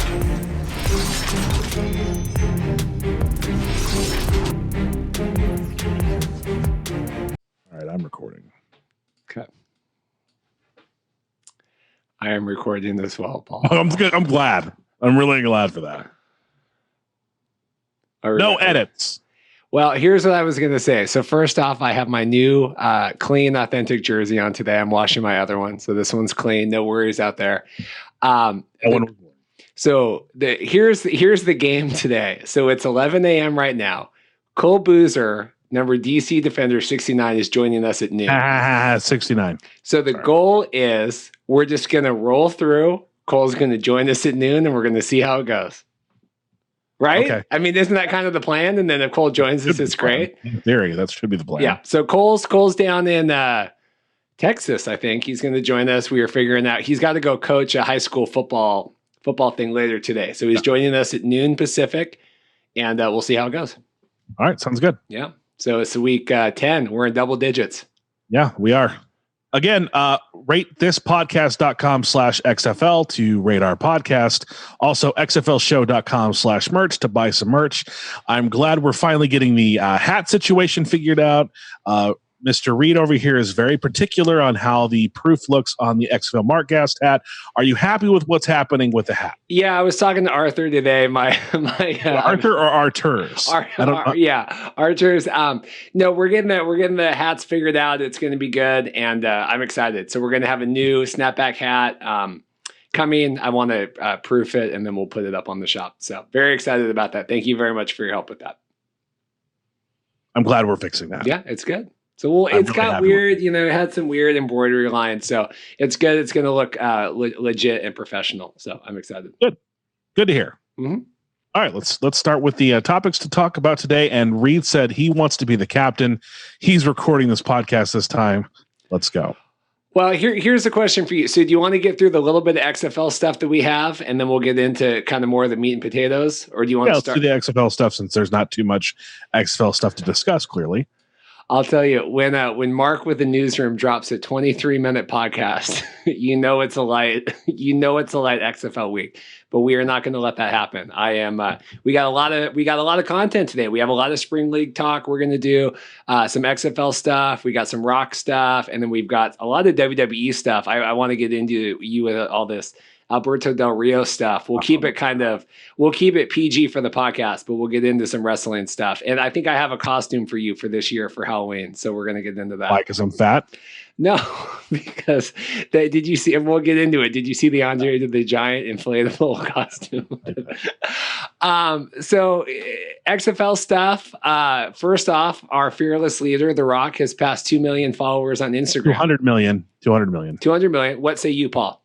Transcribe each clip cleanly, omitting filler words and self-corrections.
All right, I'm recording. Okay. I am recording as well, Paul. I'm good. I'm glad. I'm really glad for that. No edits. Well, here's what I was going to say. So first off, I have my new clean, authentic jersey on today. I'm washing my other one. So this one's clean. No worries out there. So here's the game today. So it's 11 a.m. right now. Cole Boozer, number DC Defender 69, is joining us at noon. 69. So the goal is we're just going to roll through. Cole's going to join us at noon, and we're going to see how it goes. Right? Okay. I mean, isn't that kind of the plan? And then if Cole joins us, it's great. In theory, that should be the plan. Yeah. So Cole's down in Texas, I think. He's going to join us. We are figuring out he's got to go coach a high school football thing later today. So he's joining us at noon Pacific, and we'll see how it goes. All right. Sounds good. Yeah. So it's week 10. We're in double digits. Yeah, we are. Again, ratethispodcast.com/XFL to rate our podcast. Also, xflshow.com/merch to buy some merch. I'm glad we're finally getting the hat situation figured out. Mr. Reid over here is very particular on how the proof looks on the XFL Markcast hat. Are you happy with what's happening with the hat? Yeah, I was talking to Arthur today. Arthur or Arturs? Arturs. No, we're getting the hats figured out. It's going to be good, and I'm excited. So we're going to have a new snapback hat coming. I want to proof it, and then we'll put it up on the shop. So very excited about that. Thank you very much for your help with that. I'm glad we're fixing that. Yeah, it's good. So it's got weird, it had some weird embroidery lines. So it's good. It's going to look legit and professional. So I'm excited. Good to hear. Mm-hmm. All right, let's start with the topics to talk about today. And Reid said he wants to be the captain. He's recording this podcast this time. Let's go. Well, here's a question for you. So do you want to get through the little bit of XFL stuff that we have, and then we'll get into kind of more of the meat and potatoes? Or do you want to start? Let's do the XFL stuff since there's not too much XFL stuff to discuss, clearly. I'll tell you, when Mark with the newsroom drops a 23-minute podcast, it's a light XFL week. But we are not going to let that happen. We got a lot of content today. We have a lot of spring league talk. We're going to do some XFL stuff. We got some rock stuff, and then we've got a lot of WWE stuff. I want to get into you with all this Alberto Del Rio stuff. We'll keep it PG for the podcast, but we'll get into some wrestling stuff. And I think I have a costume for you for this year for Halloween. So we're going to get into that. Why? Because I'm fat? No, because did you see, and we'll get into it. Did you see the Andre the Giant inflatable costume? So XFL stuff. First off, our fearless leader, The Rock, has passed 2 million followers on Instagram. 200 million. 200 million. What say you, Paul?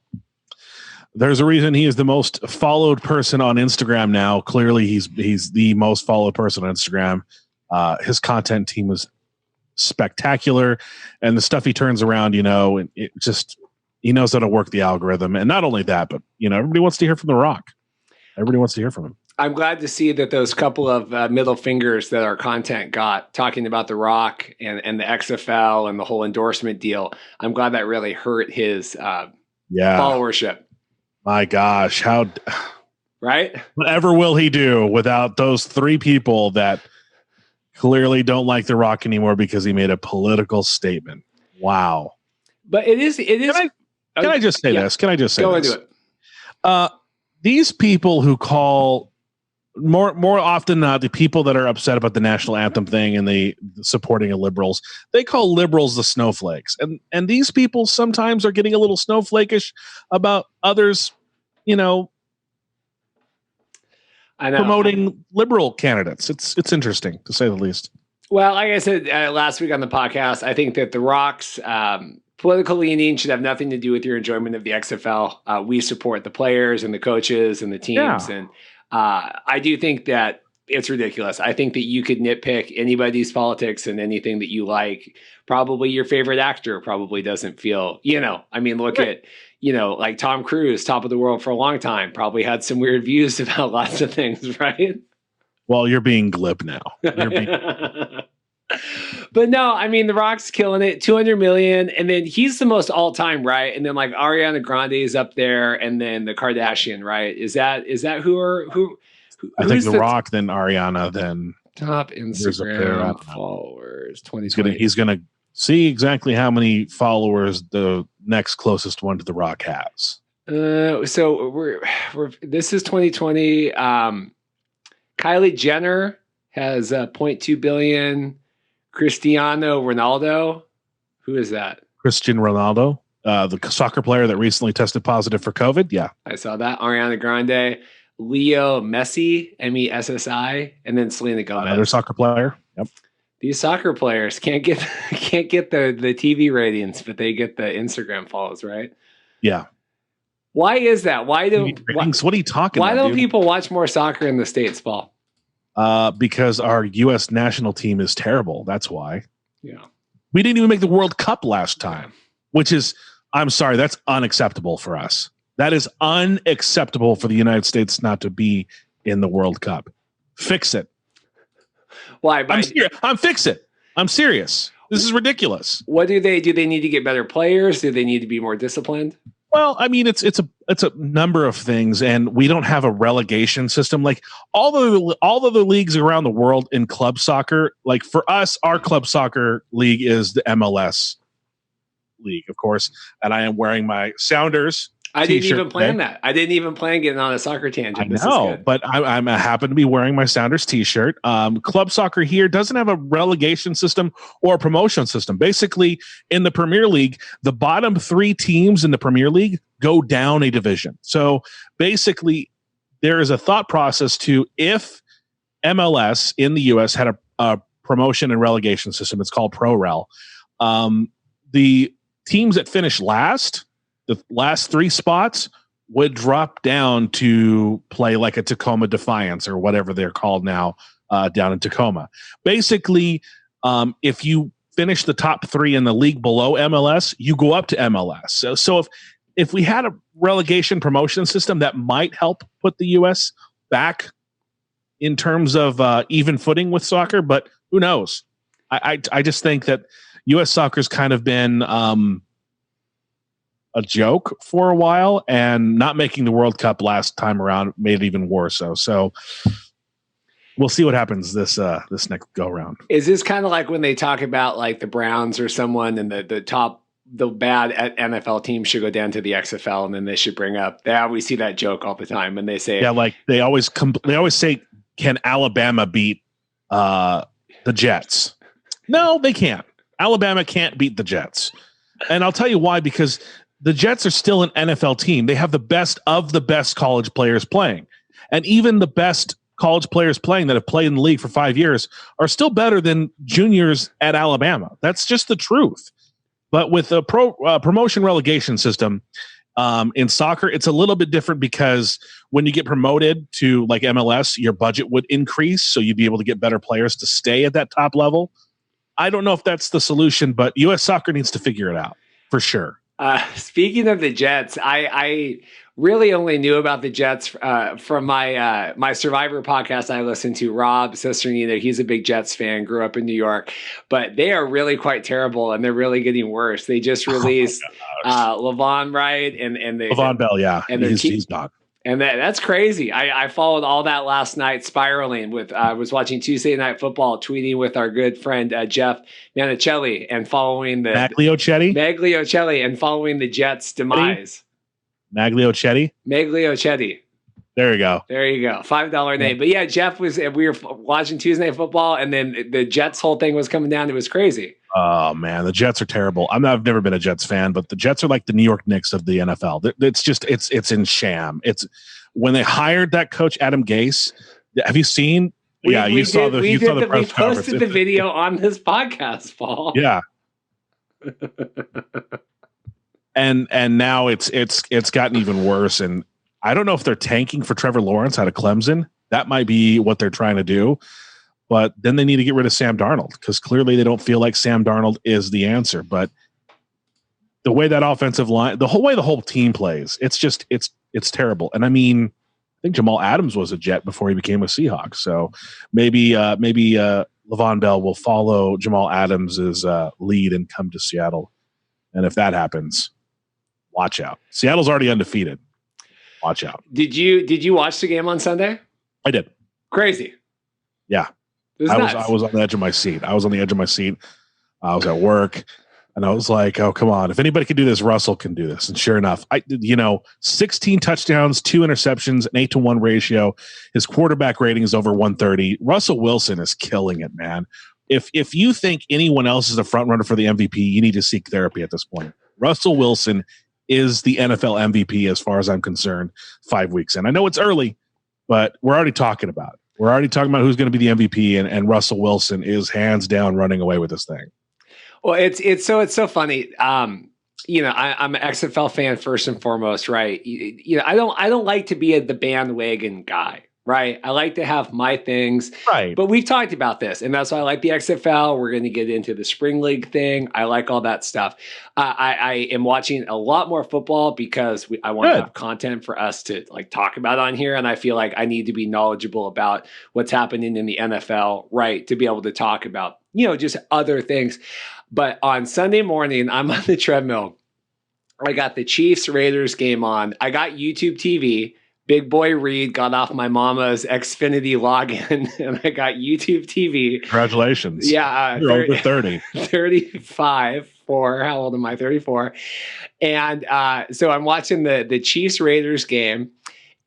There's a reason he is the most followed person on Instagram now. Clearly, he's the most followed person on Instagram. His content team is spectacular, and the stuff he turns around, he knows how to work the algorithm. And not only that, but everybody wants to hear from The Rock. Everybody wants to hear from him. I'm glad to see that those couple of middle fingers that our content got talking about The Rock and the XFL and the whole endorsement deal. I'm glad that really hurt his followership. My gosh, right? Whatever will he do without those 3 people that clearly don't like The Rock anymore because he made a political statement? Wow. But it is. Can I just say this? Can I just say this? Go into it. These people who call more often than not, the people that are upset about the national anthem thing and the supporting of liberals, they call liberals the snowflakes. And these people sometimes are getting a little snowflakish about others, promoting liberal candidates. It's interesting, to say the least. Well, like I said last week on the podcast, I think that The Rock's political leaning should have nothing to do with your enjoyment of the XFL. We support the players and the coaches and the teams. Yeah. And I do think that it's ridiculous. I think that you could nitpick anybody's politics and anything that you like. Probably your favorite actor probably doesn't feel, look at, like Tom Cruise, top of the world for a long time, probably had some weird views about lots of things, right? Well, you're being glib now. But no, I mean, The Rock's killing it, 200 million, and then he's the most all time, right? And then like Ariana Grande is up there, and then the Kardashian, right? Is that who? I think The Rock, then Ariana, then top Instagram followers. 2020. He's gonna see exactly how many followers the next closest one to The Rock has. So we're this is 2020. Kylie Jenner has 0.2 billion. Cristiano Ronaldo, who is that? Cristiano Ronaldo, the soccer player that recently tested positive for COVID. Yeah, I saw that. Ariana Grande, Leo Messi, Messi, and then Selena Gomez, another soccer player. Yep. These soccer players can't get the TV ratings, but they get the Instagram follows, right? Yeah. Why is that? What are you talking about? Why don't dude? people watch more soccer in the States, Paul? Because our U.S. national team is terrible. That's why. Yeah. We didn't even make the World Cup last time, which is, I'm sorry, that's unacceptable for us. That is unacceptable for the United States not to be in the World Cup. Fix it. Why? Fix it. I'm serious. This is ridiculous. What do they need to get better players? Do they need to be more disciplined? Well, I mean, it's a number of things, and we don't have a relegation system like all the leagues around the world in club soccer. Like for us, our club soccer league is the MLS league, of course, and I am wearing my Sounders. I didn't even plan that. I didn't even plan getting on a soccer tangent. I know, but I happen to be wearing my Sounders t-shirt. Club soccer here doesn't have a relegation system or a promotion system. Basically, in the Premier League, the bottom 3 teams in the Premier League go down a division. So basically, there is a thought process to if MLS in the U.S. had a promotion and relegation system, it's called ProRel. The teams that finish last, the last 3 spots would drop down to play like a Tacoma Defiance or whatever they're called now down in Tacoma. Basically, if you finish the top 3 in the league below MLS, you go up to MLS. So if we had a relegation promotion system, that might help put the U.S. back in terms of even footing with soccer, but who knows? I just think that U.S. soccer's kind of been a joke for a while, and not making the World Cup last time around made it even worse. So we'll see what happens this next go round. Is this kind of like when they talk about like the Browns or someone and the bad NFL team should go down to the XFL, and then they should bring up, we see that joke all the time, and they say, yeah, like they always say, can Alabama beat the Jets? No, they can't. Alabama can't beat the Jets. And I'll tell you why, because the Jets are still an NFL team. They have the best of the best college players playing. And even the best college players playing that have played in the league for 5 years are still better than juniors at Alabama. That's just the truth. But with a promotion relegation system in soccer, it's a little bit different because when you get promoted to like MLS, your budget would increase. So you'd be able to get better players to stay at that top level. I don't know if that's the solution, but U.S. soccer needs to figure it out for sure. Speaking of the Jets, I really only knew about the Jets from my Survivor podcast I listened to. Rob Cesternino, he's a big Jets fan, grew up in New York, but they are really quite terrible, and they're really getting worse. They just released Levon Wright and Levon Bell, yeah, and he's gone. And that's crazy. I followed all that last night, spiraling with. I was watching Tuesday Night Football, tweeting with our good friend Jeff Manicelli, and following the Magliocelli, and following the Jets' demise. Magliocelli. There you go. $5 name. But yeah, Jeff we were watching Tuesday Night Football, and then the Jets' whole thing was coming down. It was crazy. Oh man, the Jets are terrible. I've never been a Jets fan, but the Jets are like the New York Knicks of the NFL. It's in sham. It's when they hired that coach Adam Gase. Have you seen? You saw the press conference. We posted the video on this podcast, Paul. Yeah. and now it's gotten even worse. And I don't know if they're tanking for Trevor Lawrence out of Clemson. That might be what they're trying to do. But then they need to get rid of Sam Darnold, because clearly they don't feel like Sam Darnold is the answer. But the way that offensive line, the whole way the whole team plays, it's terrible. And I mean, think Jamal Adams was a Jet before he became a Seahawk. So maybe Le'Veon Bell will follow Jamal Adams's lead and come to Seattle. And if that happens, watch out. Seattle's already undefeated. Watch out. Did you watch the game on Sunday? I did. Crazy. Yeah. I was on the edge of my seat. I was at work. And I was like, oh, come on. If anybody can do this, Russell can do this. And sure enough, 16 touchdowns, 2 interceptions, an 8-to-1 ratio. His quarterback rating is over 130. Russell Wilson is killing it, man. If you think anyone else is a front runner for the MVP, you need to seek therapy at this point. Russell Wilson is the NFL MVP as far as I'm concerned 5 weeks in. I know it's early, but we're already talking about it. We're already talking about who's going to be the MVP, and Russell Wilson is hands down running away with this thing. Well, it's so funny. I'm an XFL fan first and foremost, right? I don't like to be the bandwagon guy, right? I like to have my things, right? But we've talked about this, and that's why I like the XFL. We're going to get into the spring league thing. I like all that stuff. I am watching a lot more football because I want to have content for us to talk about on here, and I feel like I need to be knowledgeable about what's happening in the NFL, right? To be able to talk about just other things. But on Sunday morning, I'm on the treadmill. I got the Chiefs Raiders game on. I got YouTube TV. Big boy Reid got off my mama's Xfinity login, and I got YouTube TV. Congratulations. Yeah. You're over 30. 35 for, how old am I? 34. And so I'm watching the Chiefs Raiders game,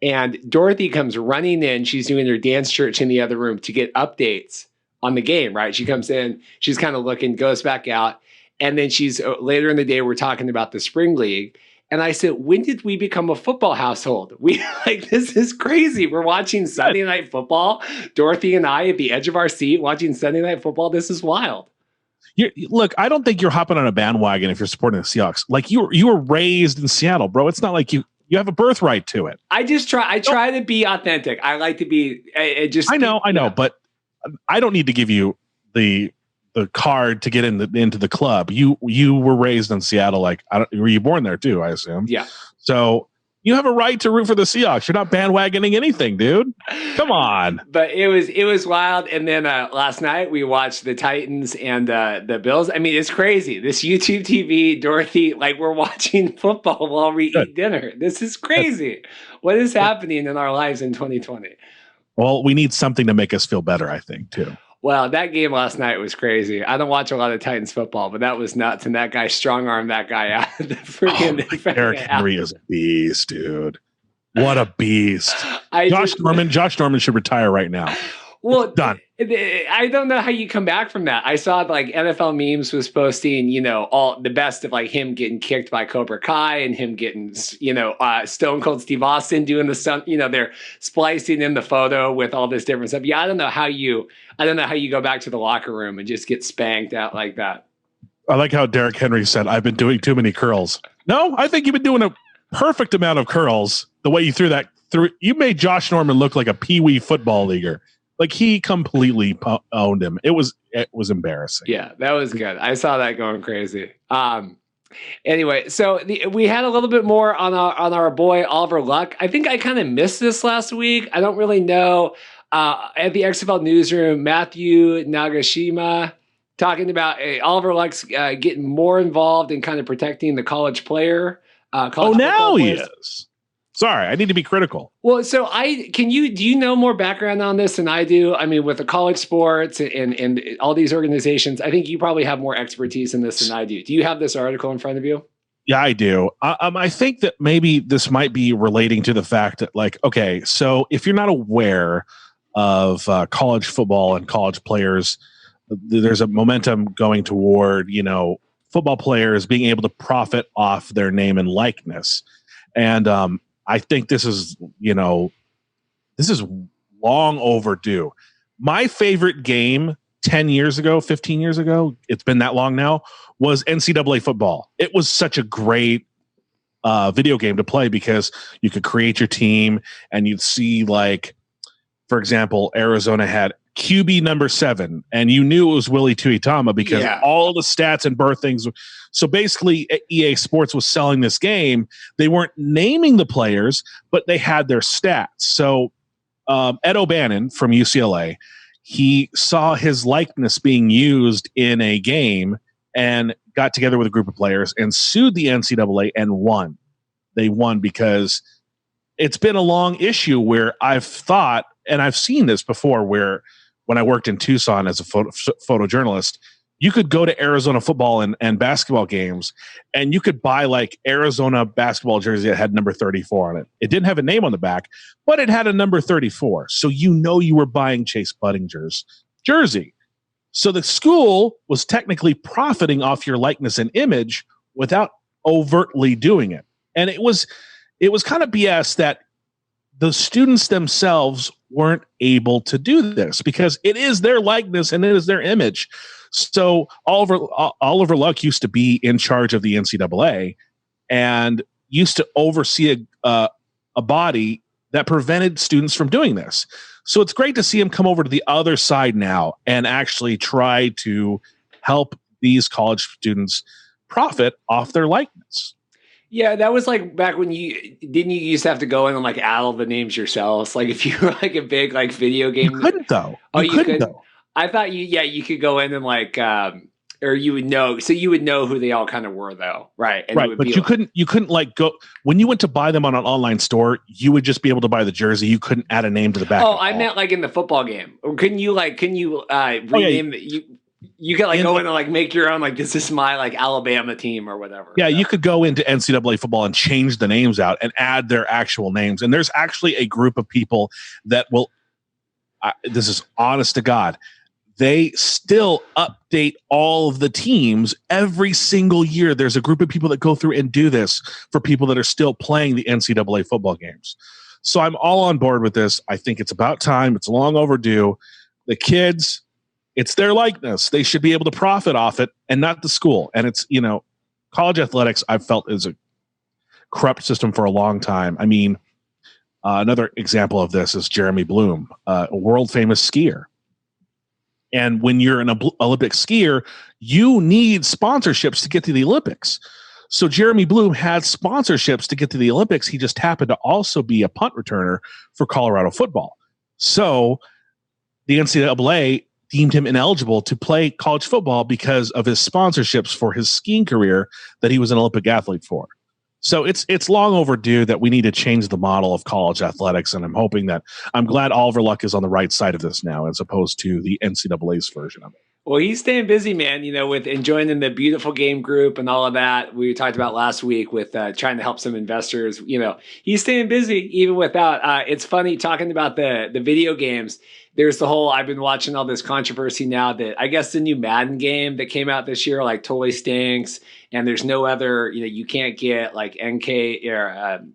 and Dorothy comes running in. She's doing her dance church in the other room to get updates on the game, right? She comes in, she's kind of looking, goes back out. And then she's later in the day, we're talking about the spring league. And I said, when did we become a football household? This is crazy. We're watching Sunday Night Football. Dorothy and I at the edge of our seat watching Sunday Night Football. This is wild. Look, I don't think you're hopping on a bandwagon if you're supporting the Seahawks. You were raised in Seattle, bro. It's not like you have a birthright to it. I try to be authentic. I like to be I know, but I don't need to give you the card to get into the club. You were raised in Seattle. Were you born there too? I assume. Yeah. So you have a right to root for the Seahawks. You're not bandwagoning anything, dude. Come on. But it was wild. And then last night we watched the Titans and the Bills. I mean, it's crazy. This YouTube TV, Dorothy, we're watching football while we eat dinner. This is crazy. What is happening in our lives in 2020? Well, we need something to make us feel better, I think, too. Well, that game last night was crazy. I don't watch a lot of Titans football, but that was nuts. And that guy strong-armed that guy out of the freaking... Derrick Henry is a beast, dude. What a beast. Josh Norman should retire right now. Well, done. I don't know how you come back from that. I saw NFL memes was posting, all the best of him getting kicked by Cobra Kai and him getting, Stone Cold Steve Austin doing the sun. They're splicing in the photo with all this different stuff. Yeah, I don't know how you go back to the locker room and just get spanked out like that. I like how Derrick Henry said, "I've been doing too many curls." No, I think you've been doing a perfect amount of curls. The way you threw that through, you made Josh Norman look like a peewee football leaguer. He completely owned him. It was embarrassing. Yeah, that was good. I saw that going crazy. Anyway, so we had a little bit more on our boy Oliver Luck. I think I kind of missed this last week. I don't really know. At the XFL newsroom, Matthew Nagashima talking about Oliver Luck's getting more involved in kind of protecting the college player. Now he is. Sorry, I need to be critical. Well, so do you know more background on this than I do? I mean, with the college sports and all these organizations, I think you probably have more expertise in this than I do. Do you have this article in front of you? Yeah, I do. I think that maybe this might be relating to the fact that, okay, so if you're not aware of college football and college players, there's a momentum going toward, football players being able to profit off their name and likeness. And I think this is long overdue. My favorite game 10 years ago, 15 years ago, it's been that long now, was NCAA football. It was such a great video game to play because you could create your team and you'd see, for example, Arizona had QB number 7, and you knew it was Willie Tuitama because all the stats and birth things. So basically, EA Sports was selling this game. They weren't naming the players, but they had their stats. So Ed O'Bannon from UCLA, he saw his likeness being used in a game and got together with a group of players and sued the NCAA and won. They won because it's been a long issue where I've thought, and I've seen this before, where when I worked in Tucson as a photojournalist, you could go to Arizona football and basketball games, and you could buy like Arizona basketball jersey that had number 34 on it. It didn't have a name on the back, but it had a number 34. So you were buying Chase Buddinger's jersey. So the school was technically profiting off your likeness and image without overtly doing it. And it was kind of BS that the students themselves weren't able to do this because it is their likeness and it is their image. So Oliver Luck used to be in charge of the NCAA and used to oversee a body that prevented students from doing this. So it's great to see him come over to the other side now and actually try to help these college students profit off their likeness. Yeah, that was like back when you used to have to go in and like add all the names yourselves. Like if you were like a big like video game. You couldn't though. You couldn't though. I thought you could go in and like or you would know, so you would know who they all kind of were though, right? And right, but you couldn't like go when you went to buy them on an online store. You would just be able to buy the jersey. You couldn't add a name to the back. Oh, I meant like in the football game. Or couldn't you rename you could like go in and like make your own, like this is my like Alabama team or whatever. Yeah, you could go into NCAA football and change the names out and add their actual names. And there's actually a group of people that will. This is honest to God. They still update all of the teams every single year. There's a group of people that go through and do this for people that are still playing the NCAA football games. So I'm all on board with this. I think it's about time. It's long overdue. The kids, it's their likeness. They should be able to profit off it and not the school. And it's, college athletics I've felt is a corrupt system for a long time. I mean, another example of this is Jeremy Bloom, a world famous skier. And when you're an Olympic skier, you need sponsorships to get to the Olympics. So Jeremy Bloom had sponsorships to get to the Olympics. He just happened to also be a punt returner for Colorado football. So the NCAA deemed him ineligible to play college football because of his sponsorships for his skiing career that he was an Olympic athlete for. So it's long overdue that we need to change the model of college athletics, and I'm glad Oliver Luck is on the right side of this now as opposed to the NCAA's version of it. Well, he's staying busy, man, with joining the Beautiful Game Group and all of that. We talked about last week with trying to help some investors. He's staying busy even without. It's funny talking about the video games. There's the whole, I've been watching all this controversy now that I guess the new Madden game that came out this year like totally stinks. And there's no other, you can't get like NK or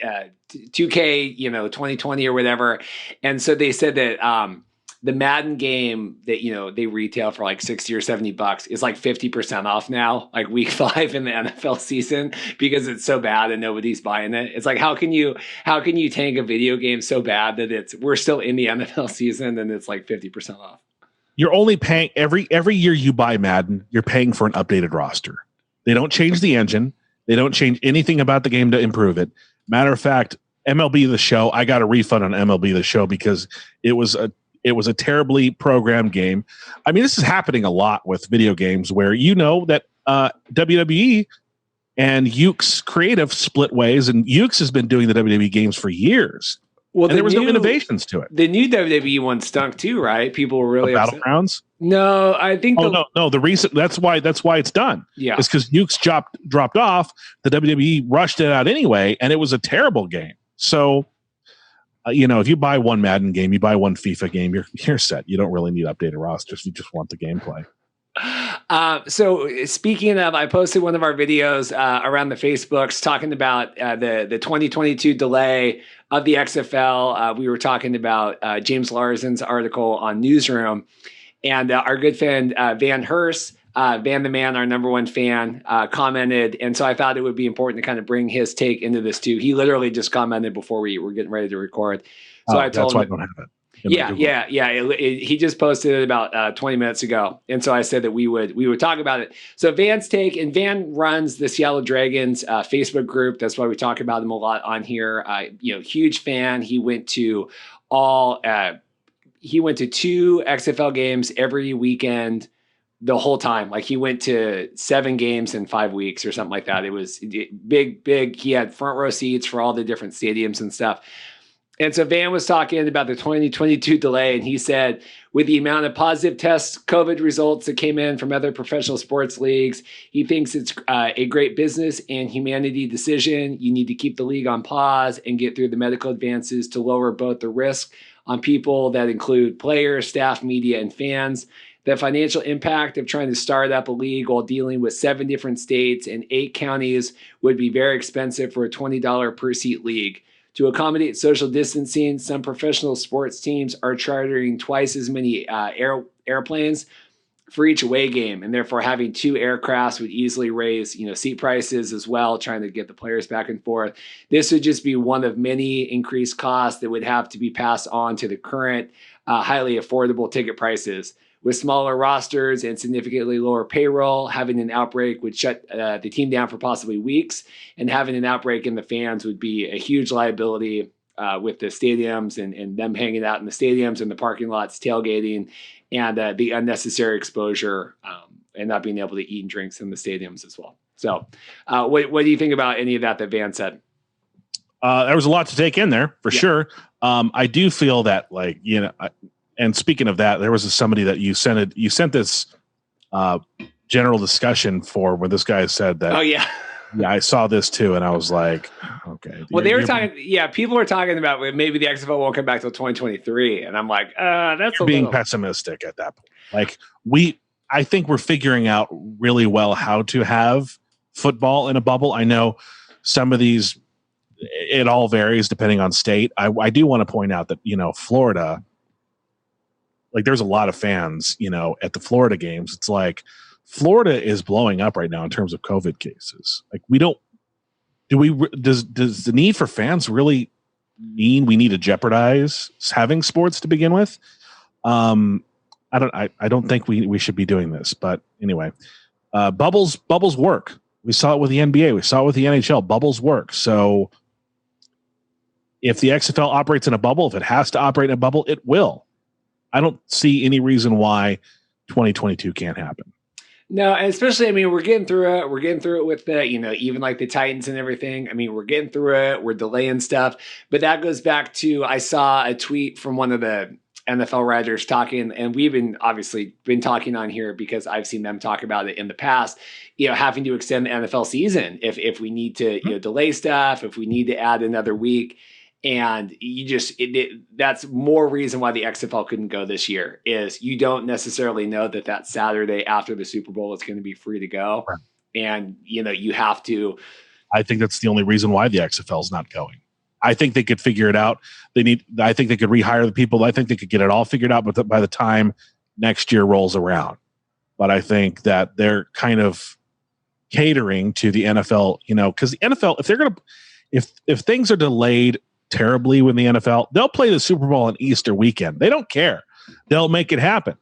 2K, 2020 or whatever. And so they said that the Madden game that, they retail for like $60 or $70 is like 50% off now, like week 5 in the NFL season because it's so bad and nobody's buying it. It's like, how can you tank a video game so bad that we're still in the NFL season and it's like 50% off? You're only paying every year you buy Madden, you're paying for an updated roster. They don't change the engine. They don't change anything about the game to improve it. Matter of fact, MLB The Show, I got a refund on MLB The Show because it was a terribly programmed game. I mean, this is happening a lot with video games where that WWE and Hues Creative split ways, and Hues has been doing the WWE games for years. Well, and there was no innovations to it. The new WWE one stunk too, right? People were really upset. Battlegrounds. No, I think. No. The recent that's why it's done. Yeah, it's because Hues dropped off. The WWE rushed it out anyway, and it was a terrible game. So, if you buy one Madden game, you buy one FIFA game, you're set. You don't really need updated rosters. You just want the gameplay. So speaking of, I posted one of our videos around the Facebooks talking about the 2022 delay of the XFL. We were talking about James Larson's article on Newsroom, and our good friend Van Hurst, Van the Man, our number one fan, commented, and so I thought it would be important to kind of bring his take into this too. He literally just commented before we were getting ready to record. So I told him, that's why I don't have it. Yeah. He just posted it about 20 minutes ago, and so I said that we would talk about it. So Van's take, and Van runs the Seattle Dragons Facebook group. That's why we talk about him a lot on here. Huge fan. He went to two XFL games every weekend the whole time. Like he went to 7 games in 5 weeks or something like that. It was big. He had front row seats for all the different stadiums and stuff. And so Van was talking about the 2022 delay, and he said, with the amount of positive test COVID results that came in from other professional sports leagues, he thinks it's a great business and humanity decision. You need to keep the league on pause and get through the medical advances to lower both the risk on people that include players, staff, media, and fans. The financial impact of trying to start up a league while dealing with 7 different states and 8 counties would be very expensive for a $20 per seat league. To accommodate social distancing, some professional sports teams are chartering twice as many airplanes for each away game, and therefore having 2 aircrafts would easily raise seat prices as well, trying to get the players back and forth. This would just be one of many increased costs that would have to be passed on to the current highly affordable ticket prices. With smaller rosters and significantly lower payroll, having an outbreak would shut the team down for possibly weeks, and having an outbreak in the fans would be a huge liability with the stadiums and them hanging out in the stadiums and the parking lots, tailgating, and the unnecessary exposure and not being able to eat and drinks in the stadiums as well. So what do you think about any of that Van said? There was a lot to take in there for sure. I do feel that and speaking of that, there was somebody that you sent this general discussion for where this guy said that. Oh yeah. Yeah, I saw this too, and I was like, okay. Well, they were talking. Yeah, people were talking about maybe the XFL won't come back till 2023, and I'm like, that's being pessimistic at that point. Like I think we're figuring out really well how to have football in a bubble. I know some of these, it all varies depending on state. I do want to point out that Florida. Like there's a lot of fans, at the Florida games. It's like Florida is blowing up right now in terms of COVID cases. Like does the need for fans really mean we need to jeopardize having sports to begin with? I don't think we should be doing this, but anyway, bubbles work. We saw it with the NBA. We saw it with the NHL. Bubbles work. So if the XFL operates in a bubble, if it has to operate in a bubble, it will. I don't see any reason why 2022 can't happen. No, and especially, we're getting through it. We're getting through it with the, even like the Titans and everything. We're getting through it. We're delaying stuff. But that goes back to, I saw a tweet from one of the NFL writers talking, and we've obviously been talking on here because I've seen them talk about it in the past, having to extend the NFL season if we need to, delay stuff, if we need to add another week. And that's more reason why the XFL couldn't go this year is you don't necessarily know that Saturday after the Super Bowl is going to be free to go. Right. And, you have to. I think that's the only reason why the XFL is not going. I think they could figure it out. I think they could rehire the people. I think they could get it all figured out by the time next year rolls around. But I think that they're kind of catering to the NFL, because the NFL, if they're going to, if things are delayed terribly with the NFL, they'll play the Super Bowl on Easter weekend. They don't care. They'll make it happen.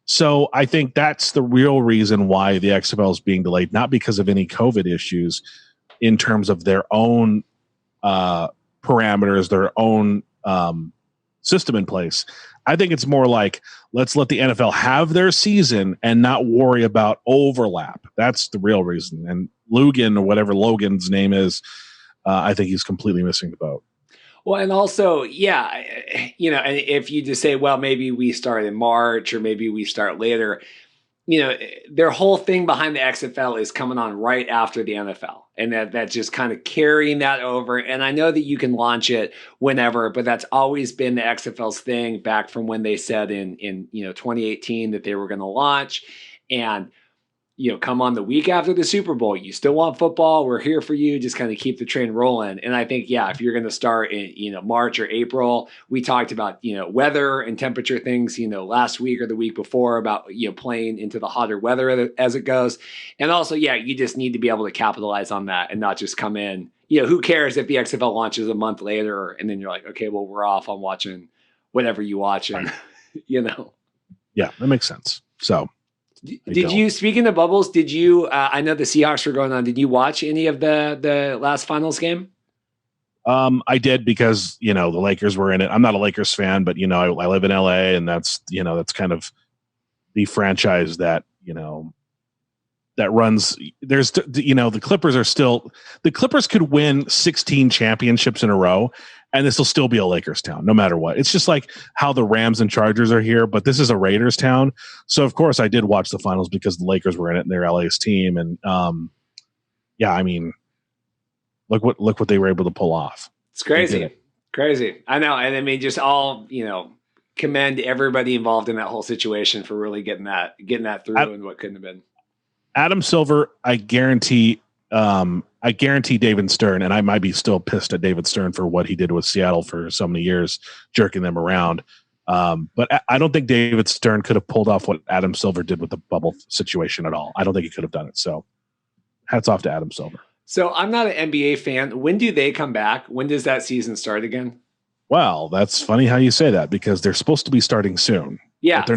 So I think that's the real reason why the XFL is being delayed, not because of any COVID issues in terms of their own parameters, their own system in place. I think it's more like, let's let the NFL have their season and not worry about overlap. That's the real reason. And Logan, or whatever Logan's name is, I think he's completely missing the boat. Well, and also, and if you just say, well, maybe we start in March or maybe we start later, their whole thing behind the XFL is coming on right after the NFL, and that's just kind of carrying that over. And I know that you can launch it whenever, but that's always been the XFL's thing back from when they said in 2018 that they were going to launch. And come on the week after the Super Bowl, you still want football, we're here for you, just kind of keep the train rolling. And I think, if you're going to start in, March or April, we talked about, weather and temperature things, last week or the week before about, playing into the hotter weather as it goes. And also, you just need to be able to capitalize on that and not just come in, who cares if the XFL launches a month later and then you're like, okay, well, we're off on watching whatever you watch, and Yeah, that makes sense. So, did you? Speaking of bubbles, did you? I know the Seahawks were going on. Did you watch any of the last finals game? I did because the Lakers were in it. I'm not a Lakers fan, but I live in LA, and that's kind of the franchise that that runs. There's the Clippers could win 16 championships in a row, and this will still be a Lakers town no matter what. It's just like how the Rams and Chargers are here, but this is a Raiders town. So of course I did watch the finals because the Lakers were in it and they're LA's team, and look what they were able to pull off. It's crazy. I know. And I mean, just all, commend everybody involved in that whole situation for really getting that through and what couldn't have been. Adam Silver, I guarantee David Stern, and I might be still pissed at David Stern for what he did with Seattle for so many years, jerking them around. But I don't think David Stern could have pulled off what Adam Silver did with the bubble situation at all. I don't think he could have done it. So hats off to Adam Silver. So I'm not an NBA fan. When do they come back? When does that season start again? Well, that's funny how you say that because they're supposed to be starting soon. Yeah, but they're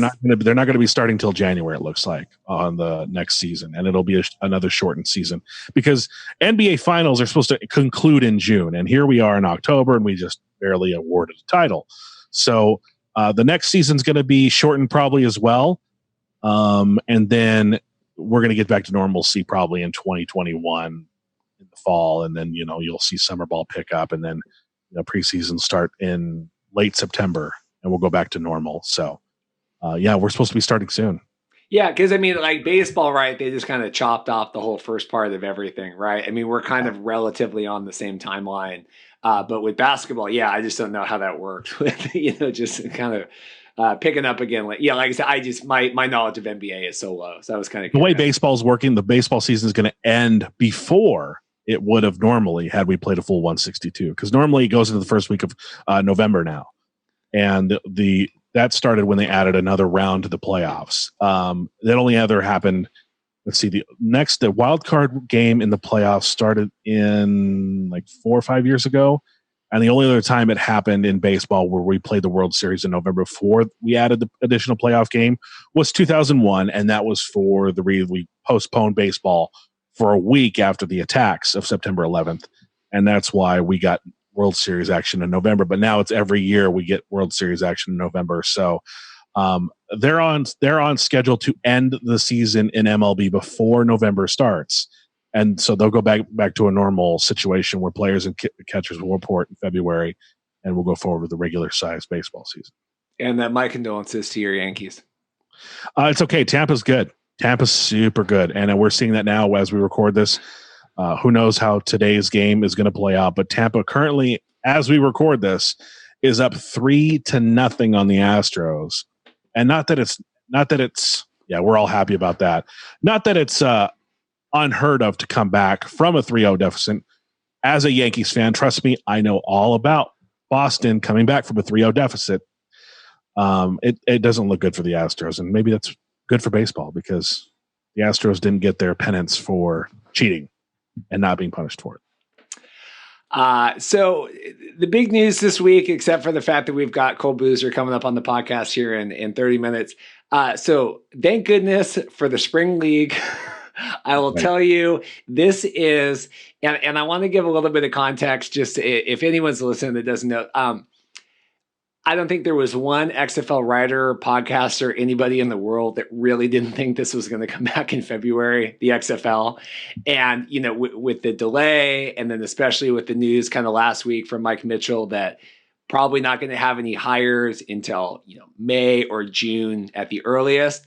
not going to be starting till January. It looks like on the next season, and it'll be another shortened season because NBA finals are supposed to conclude in June, and here we are in October, and we just barely awarded a title. So the next season's going to be shortened probably as well, and then we're going to get back to normalcy probably in 2021 in the fall, and then you'll see summer ball pick up, and then preseason start in late September, and we'll go back to normal. So. We're supposed to be starting soon. Yeah, because I mean, like baseball, right? They just kind of chopped off the whole first part of everything, right? I mean, we're kind of relatively on the same timeline. But with basketball, I just don't know how that works with, just kind of picking up again. Like I said, my knowledge of NBA is so low. So I was kind of the way baseball's working, the baseball season is going to end before it would have normally had we played a full 162. Because normally it goes into the first week of November now. And that started when they added another round to the playoffs. That only ever happened. Let's see. The wild card game in the playoffs started in like 4 or 5 years ago. And the only other time it happened in baseball where we played the World Series in November before we added the additional playoff game was 2001. And that was for we postponed baseball for a week after the attacks of September 11th. And that's why we got World Series action in November, but now it's every year we get World Series action in November. So they're on schedule to end the season in MLB before November starts, and so they'll go back to a normal situation where players and catchers will report in February, and we'll go forward with the regular sized baseball season. And my condolences to your Yankees. It's okay. Tampa's good. Tampa's super good, and we're seeing that now as we record this. Who knows how today's game is going to play out, but Tampa currently, as we record this, is up 3-0 on the Astros. And not that it's we're all happy about that. Not that it's unheard of to come back from a 3-0 deficit. As a Yankees fan, trust me, I know all about Boston coming back from a 3-0 deficit. It doesn't look good for the Astros, and maybe that's good for baseball because the Astros didn't get their penance for cheating and not being punished for it. So the big news this week, except for the fact that we've got Cole Boozer coming up on the podcast here in 30 minutes. So thank goodness for the spring league. I will tell you, this is, and I want to give a little bit of context, just if anyone's listening that doesn't know, I don't think there was one XFL writer, podcaster, anybody in the world that really didn't think this was going to come back in February, the XFL. And, with the delay, and then especially with the news kind of last week from Mike Mitchell that probably not going to have any hires until, May or June at the earliest.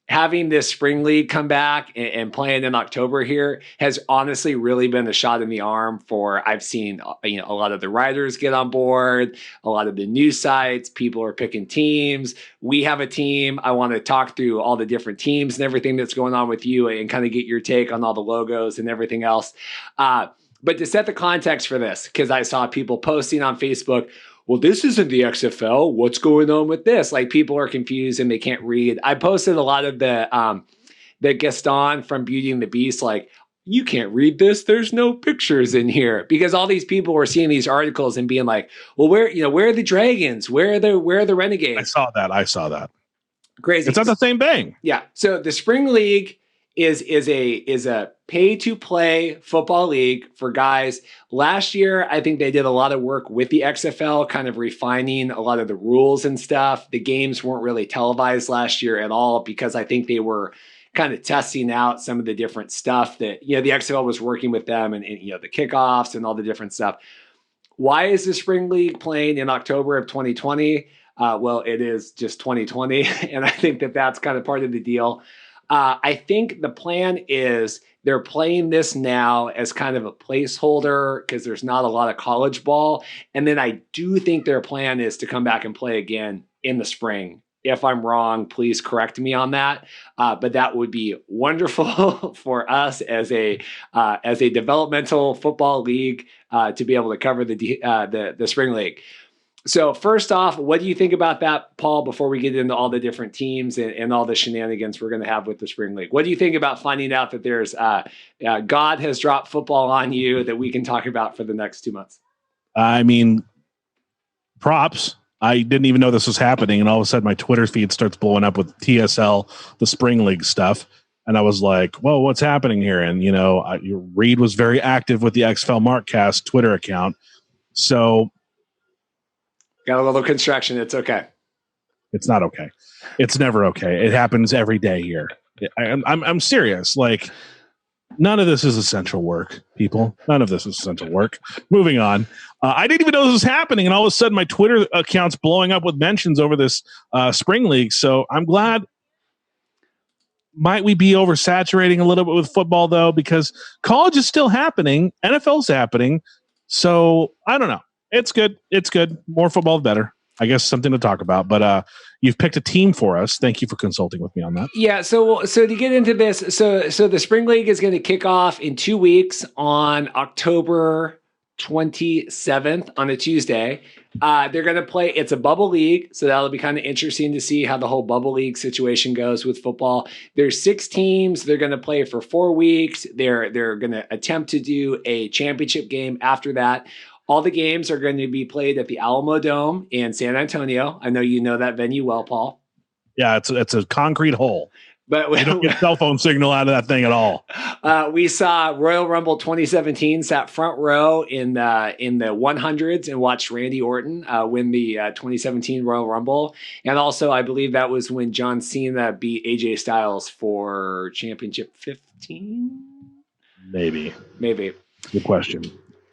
Having this spring league come back and playing in October here has honestly really been a shot in the arm for, I've seen, a lot of the writers get on board, a lot of the news sites, people are picking teams. We have a team. I want to talk through all the different teams and everything that's going on with you and kind of get your take on all the logos and everything else. But to set the context for this, because I saw people posting on Facebook, well, this isn't the XFL. What's going on with this? Like, people are confused and they can't read. I posted a lot of the Gaston from Beauty and the Beast, like, you can't read this. There's no pictures in here, because all these people were seeing these articles and being like, well, where are the dragons? Where are the renegades? I saw that. Crazy. It's not the same thing. Yeah. So the spring league is a pay to play football league for guys. Last year, I think they did a lot of work with the XFL, kind of refining a lot of the rules and stuff. The games weren't really televised last year at all, because I think they were kind of testing out some of the different stuff that, the XFL was working with them, and the kickoffs and all the different stuff. Why is the spring league playing in October of 2020? Well, it is just 2020. And I think that that's kind of part of the deal. I think the plan is they're playing this now as kind of a placeholder, because there's not a lot of college ball. And then I do think their plan is to come back and play again in the spring. If I'm wrong, please correct me on that. But that would be wonderful for us as a developmental football league to be able to cover the spring league. So first off, what do you think about that, Paul, before we get into all the different teams and all the shenanigans we're going to have with the spring league? What do you think about finding out that there's God has dropped football on you that we can talk about for the next 2 months? I mean, props. I didn't even know this was happening, and all of a sudden my Twitter feed starts blowing up with TSL, the spring league stuff. And I was like, whoa, what's happening here? And, Reid was very active with the XFL Markcast Twitter account. So got a little construction. It's okay. It's not okay. It's never okay. It happens every day here. I'm serious. Like, none of this is essential work, people. None of this is essential work. Moving on. I didn't even know this was happening, and all of a sudden my Twitter account's blowing up with mentions over this spring league. So I'm glad. Might we be oversaturating a little bit with football, though, because college is still happening, NFL's happening. So I don't know. It's good. It's good. More football, better. I guess something to talk about. But you've picked a team for us. Thank you for consulting with me on that. Yeah. So to get into this, so the spring league is going to kick off in 2 weeks on October 27th on a Tuesday. They're going to play. It's a bubble league, so that'll be kind of interesting to see how the whole bubble league situation goes with football. There's 6 teams. They're going to play for 4 weeks. They're going to attempt to do a championship game after that. All the games are going to be played at the Alamo Dome in San Antonio. I know you know that venue well, Paul. Yeah, it's a concrete hole. But you don't get cell phone signal out of that thing at all. We saw Royal Rumble 2017, sat front row in the 100s and watched Randy Orton win the 2017 Royal Rumble. And also, I believe that was when John Cena beat AJ Styles for Championship 15? Maybe. Good question.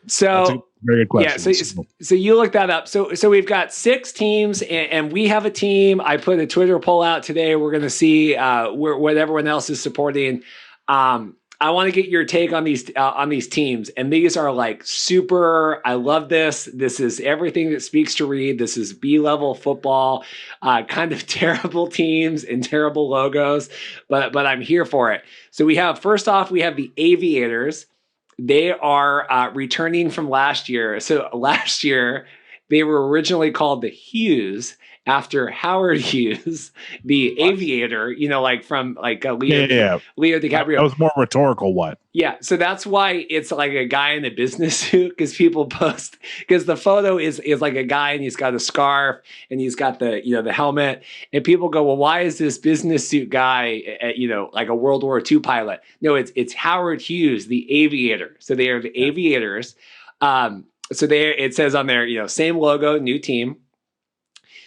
So very good question. Yeah, so you look that up. So we've got 6 teams, and we have a team. I put a Twitter poll out today. We're going to see what everyone else is supporting. I want to get your take on these teams, and these are like super. I love this. This is everything that speaks to Reid. This is B-level football, kind of terrible teams and terrible logos, but I'm here for it. So first off, we have the Aviators. They are returning from last year. So last year, they were originally called the Hues, after Howard Hughes, the aviator, from Leo DiCaprio. That was more rhetorical. What? Yeah. So that's why it's like a guy in a business suit, because people post, because the photo is like a guy and he's got a scarf and he's got the helmet, and people go, well, why is this business suit guy, like a World War II pilot? No, it's Howard Hughes, the aviator. So they are the aviators. So it says on there, same logo, new team.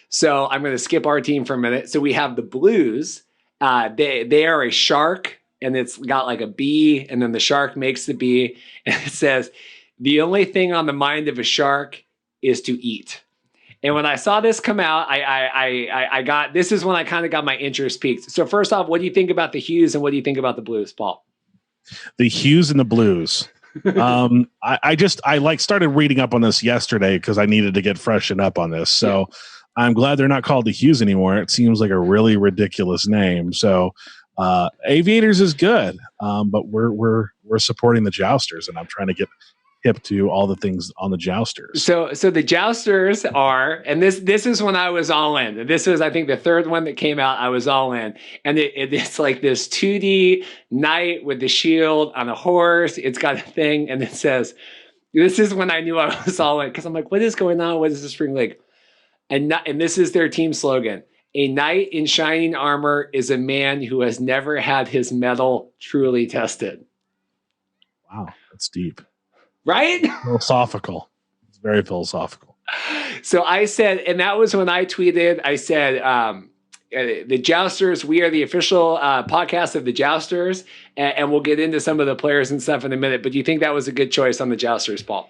So I'm going to skip our team for a minute. So we have the Blues. They are a shark, and it's got like a B, and then the shark makes the B. And it says, the only thing on the mind of a shark is to eat. And when I saw this come out, this is when I kind of got my interest peaked. So first off, what do you think about the Hues, and what do you think about the Blues, Paul? The Hues and the Blues. I started reading up on this yesterday because I needed to get freshened up on this. So. Yeah. I'm glad they're not called the Hues anymore. It seems like a really ridiculous name. So, Aviators is good, but we're supporting the Jousters, and I'm trying to hip to all the things on the Jousters. So the Jousters are, and this is when I was all in. This is, I think, the third one that came out. I was all in, and it's like this 2D knight with the shield on a horse. It's got a thing, and it says, "This is when I knew I was all in," because I'm like, what is going on? What is the Spring League? And this is their team slogan: "A knight in shining armor is a man who has never had his mettle truly tested." Wow, that's deep. Right? Philosophical. It's very philosophical. So I said, and that was when I tweeted, I said, the Jousters, we are the official podcast of the Jousters, and we'll get into some of the players and stuff in a minute. But do you think that was a good choice on the Jousters, Paul?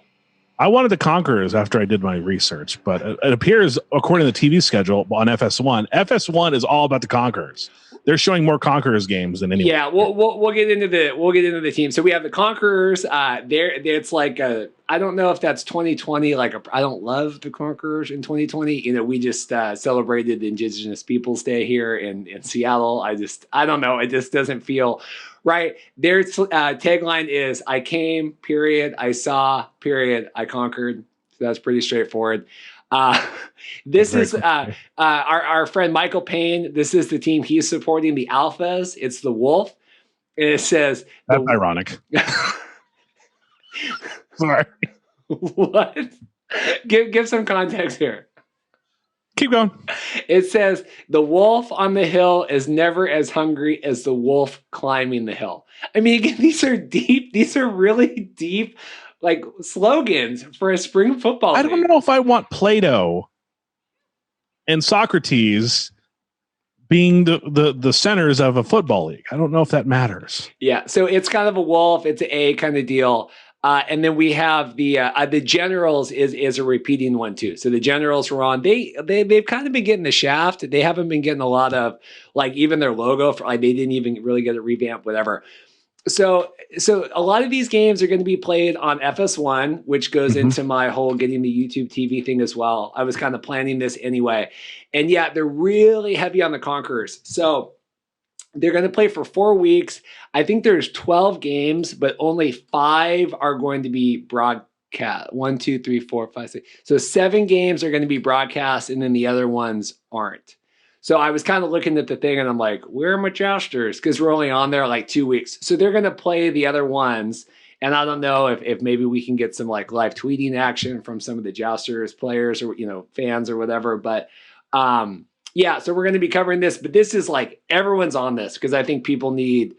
I wanted the Conquerors after I did my research, but it appears, according to the TV schedule on FS1 is all about the Conquerors. They're showing more Conquerors games than anyone. Yeah, we'll get into the team. So we have the Conquerors. It's like I don't know if that's 2020. I don't love the Conquerors in 2020. We just celebrated Indigenous Peoples Day here in Seattle. I don't know. It just doesn't feel right. Their tagline is "I came, period. I saw, period. I conquered." So that's pretty straightforward. This is our friend Michael Payne. This is the team he's supporting, the Alphas. It's the Wolf. And it says... That's ironic. Sorry. What? Give some context here. Keep going. It says, "The wolf on the hill is never as hungry as the wolf climbing the hill." I mean, again, these are deep. These are really deep slogans for a spring football league. I don't know if I want Plato and Socrates being the centers of a football league. I don't know if that matters. Yeah, so it's kind of a wolf. It's an A kind of deal. And then we have the Generals is a repeating one too. So the Generals were on. They've kind of been getting the shaft. They haven't been getting a lot of even their logo for they didn't even really get a revamp, whatever. So a lot of these games are going to be played on FS1, which goes into my whole getting the YouTube TV thing as well. I was kind of planning this anyway. And yeah, they're really heavy on the Conquerors. So they're going to play for 4 weeks. I think there's 12 games, but only 5 are going to be broadcast. 1, 2, 3, 4, 5, 6. So 7 games are going to be broadcast, and then the other ones aren't. So I was kind of looking at the thing, and I'm like, where are my Jousters? Because we're only on there 2 weeks. So they're going to play the other ones. And I don't know if maybe we can get some live tweeting action from some of the Jousters players or, fans or whatever. But yeah, so we're going to be covering this. But this is everyone's on this because I think people need,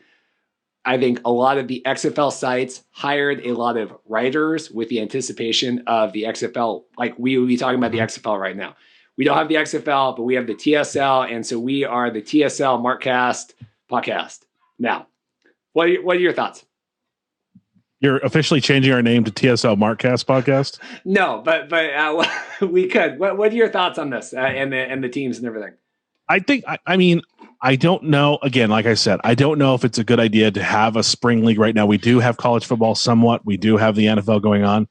a lot of the XFL sites hired a lot of writers with the anticipation of the XFL. We would be talking about the XFL right now. We don't have the XFL, but we have the TSL, and so we are the TSL Markcast podcast. Now, what are your thoughts? You're officially changing our name to TSL Markcast podcast? No, but we could. What are your thoughts on this and the teams and everything? I think, I don't know. Again, like I said, I don't know if it's a good idea to have a spring league right now. We do have college football somewhat. We do have the NFL going on.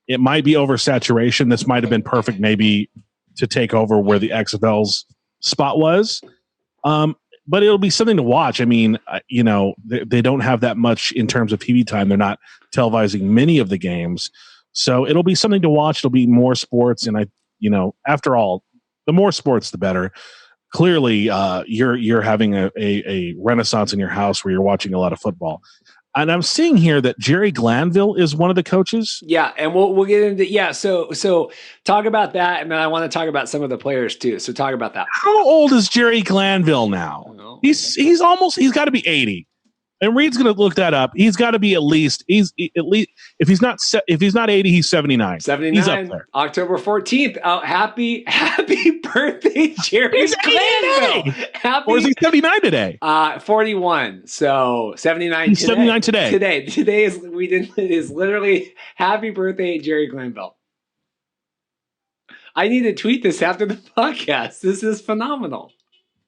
It might be oversaturation. This might have been perfect maybe to take over where the XFL's spot was. But it'll be something to watch. They don't have that much in terms of TV time. They're not televising many of the games. So it'll be something to watch. It'll be more sports. And after all, the more sports, the better. Clearly, you're having a renaissance in your house where you're watching a lot of football. And I'm seeing here that Jerry Glanville is one of the coaches. Yeah, and we'll get into So talk about that, and then I want to talk about some of the players too. So talk about that. How old is Jerry Glanville now? He's got to be 80. And Reid's going to look that up. He's got to be at least if he's not 80, he's 79. 79. He's up there. October 14th. Happy birthday, Jerry Glanville. Or is he 79 today? 41. So 79 He's today. 79 today. Today is literally happy birthday, Jerry Glanville. I need to tweet this after the podcast. This is phenomenal.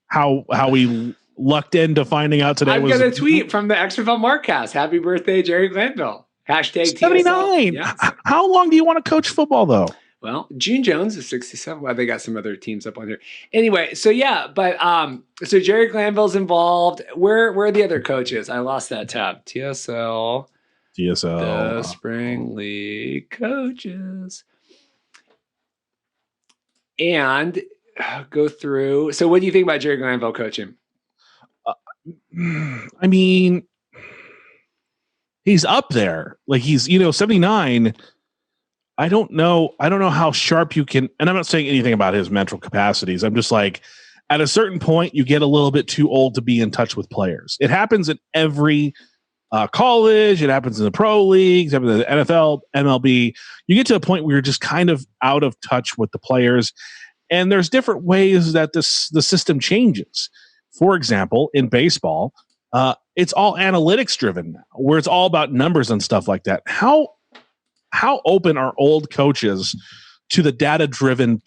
How we lucked into finding out today. I'm going to tweet from the XFL Markcast. Happy birthday, Jerry Glanville. Hashtag 79. Yeah. How long do you want to coach football, though? Well, June Jones is 67. Well, they got some other teams up on here. Anyway, so yeah, but so Jerry Glanville's involved. Where are the other coaches? I lost that tab. TSL TSL. The Spring League coaches. And go through. So what do you think about Jerry Glanville coaching? I mean, he's up there. Like he's, 79. I don't know how sharp you can, and I'm not saying anything about his mental capacities. I'm just like, at a certain point, you get a little bit too old to be in touch with players. It happens in every college. It happens in the pro leagues, it happens in the NFL, MLB. You get to a point where you're just kind of out of touch with the players. And there's different ways that the system changes. For example, in baseball, it's all analytics driven now, where it's all about numbers and stuff like that. How open are old coaches to the data driven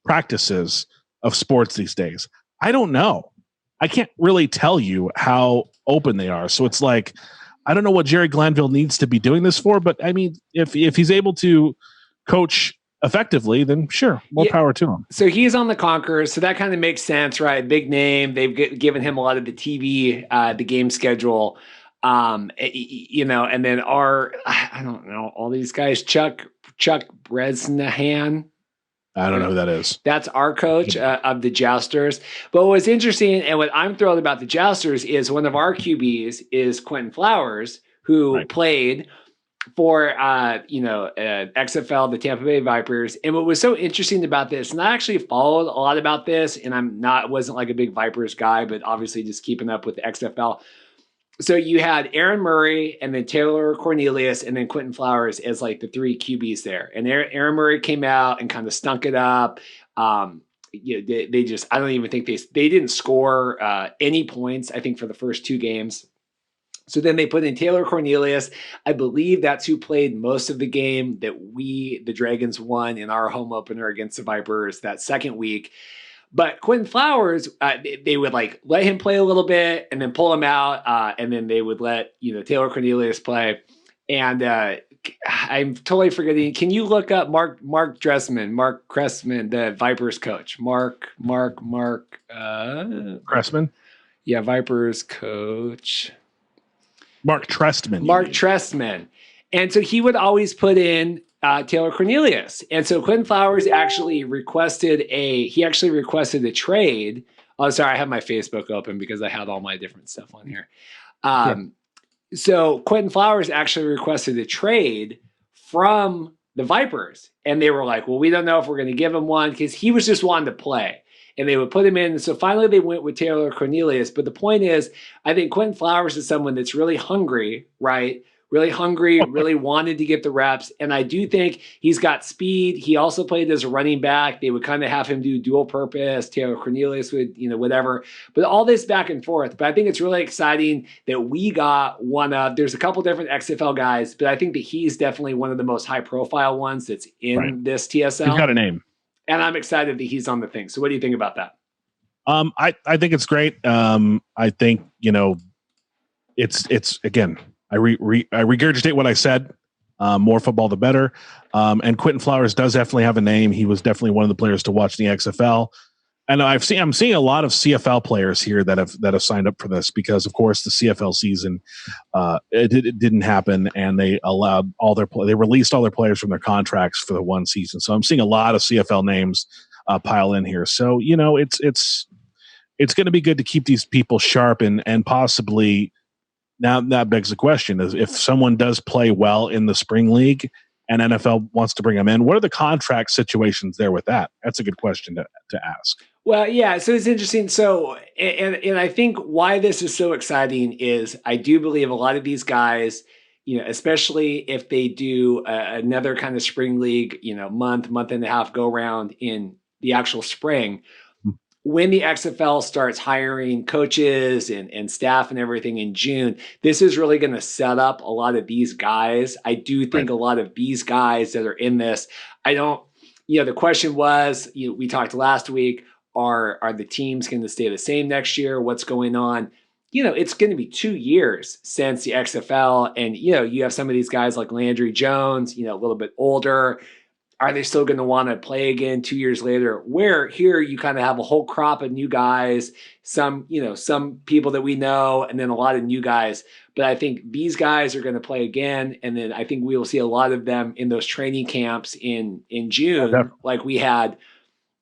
practices of sports these days? I don't know. I can't really tell you how open they are. So it's like, I don't know what Jerry Glanville needs to be doing this for, but I mean, if he's able to coach effectively, then sure, more power to him. So he's on the Conquerors, so that kind of makes sense, right? Big name. They've given him a lot of the TV, the game schedule, and then I don't know, all these guys, Chuck Bresnahan. I don't know who that is. That's our coach of the Jousters. But what's interesting and what I'm thrilled about the Jousters is one of our QBs is Quinn Flowers, who played for XFL, the Tampa Bay Vipers. And what was so interesting about this, and I actually followed a lot about this, and wasn't like a big Vipers guy, but obviously just keeping up with the XFL. So you had Aaron Murray and then Taylor Cornelius and then Quentin Flowers as like the three QBs there. And Aaron Murray came out and kind of stunk it up. They just, I don't even think they didn't score any points, I think, for the first two games. So then they put in Taylor Cornelius. I believe that's who played most of the game that the Dragons, won in our home opener against the Vipers that second week. But Quinn Flowers, they would like let him play a little bit and then pull him out, and then they would let Taylor Cornelius play. And I'm totally forgetting. Can you look up Mark Cressman, the Vipers coach? Mark Cressman? Yeah, Vipers coach. Mark Trestman. Mark Trestman. And so he would always put in Taylor Cornelius. And so Quinn Flowers actually requested a trade. Oh, sorry, I have my Facebook open because I had all my different stuff on here. So Quentin Flowers actually requested a trade from the Vipers. And they were like, well, we don't know if we're going to give him one, because he was just wanting to play. And they would put him in. And so finally they went with Taylor Cornelius. But the point is, I think Quentin Flowers is someone that's really hungry, right? Really hungry, really wanted to get the reps. And I do think he's got speed. He also played as a running back. They would kind of have him do dual purpose. Taylor Cornelius would, whatever. But all this back and forth. But I think it's really exciting that we got there's a couple different XFL guys, but I think that he's definitely one of the most high profile ones that's in this TSL. He's got a name. And I'm excited that he's on the thing. So what do you think about that? I think it's great. I think, it's again, I regurgitate what I said. More football, the better. And Quentin Flowers does definitely have a name. He was definitely one of the players to watch in the XFL. And I'm seeing a lot of CFL players here that have signed up for this because, of course, the CFL season it didn't happen, and they allowed they released all their players from their contracts for the one season. So I'm seeing a lot of CFL names pile in here. So it's going to be good to keep these people sharp and possibly. Now that begs the question: is if someone does play well in the spring league and NFL wants to bring them in, what are the contract situations there with that? That's a good question to ask. Well, yeah, so it's interesting. So, and I think why this is so exciting is I do believe a lot of these guys, especially if they do another kind of spring league, month and a half go round in the actual spring. When the XFL starts hiring coaches and staff and everything in June, this is really going to set up a lot of these guys. I do think a lot of these guys that are in this, the question was, we talked last week, are the teams going to stay the same next year? What's going on? It's going to be 2 years since the XFL. And, you have some of these guys like Landry Jones, a little bit older. are they still going to want to play again 2 years later? Where here you kind of have a whole crop of new guys, some people that we know, and then a lot of new guys. But I think these guys are going to play again, and then I think we will see a lot of them in those training camps in June, like we had,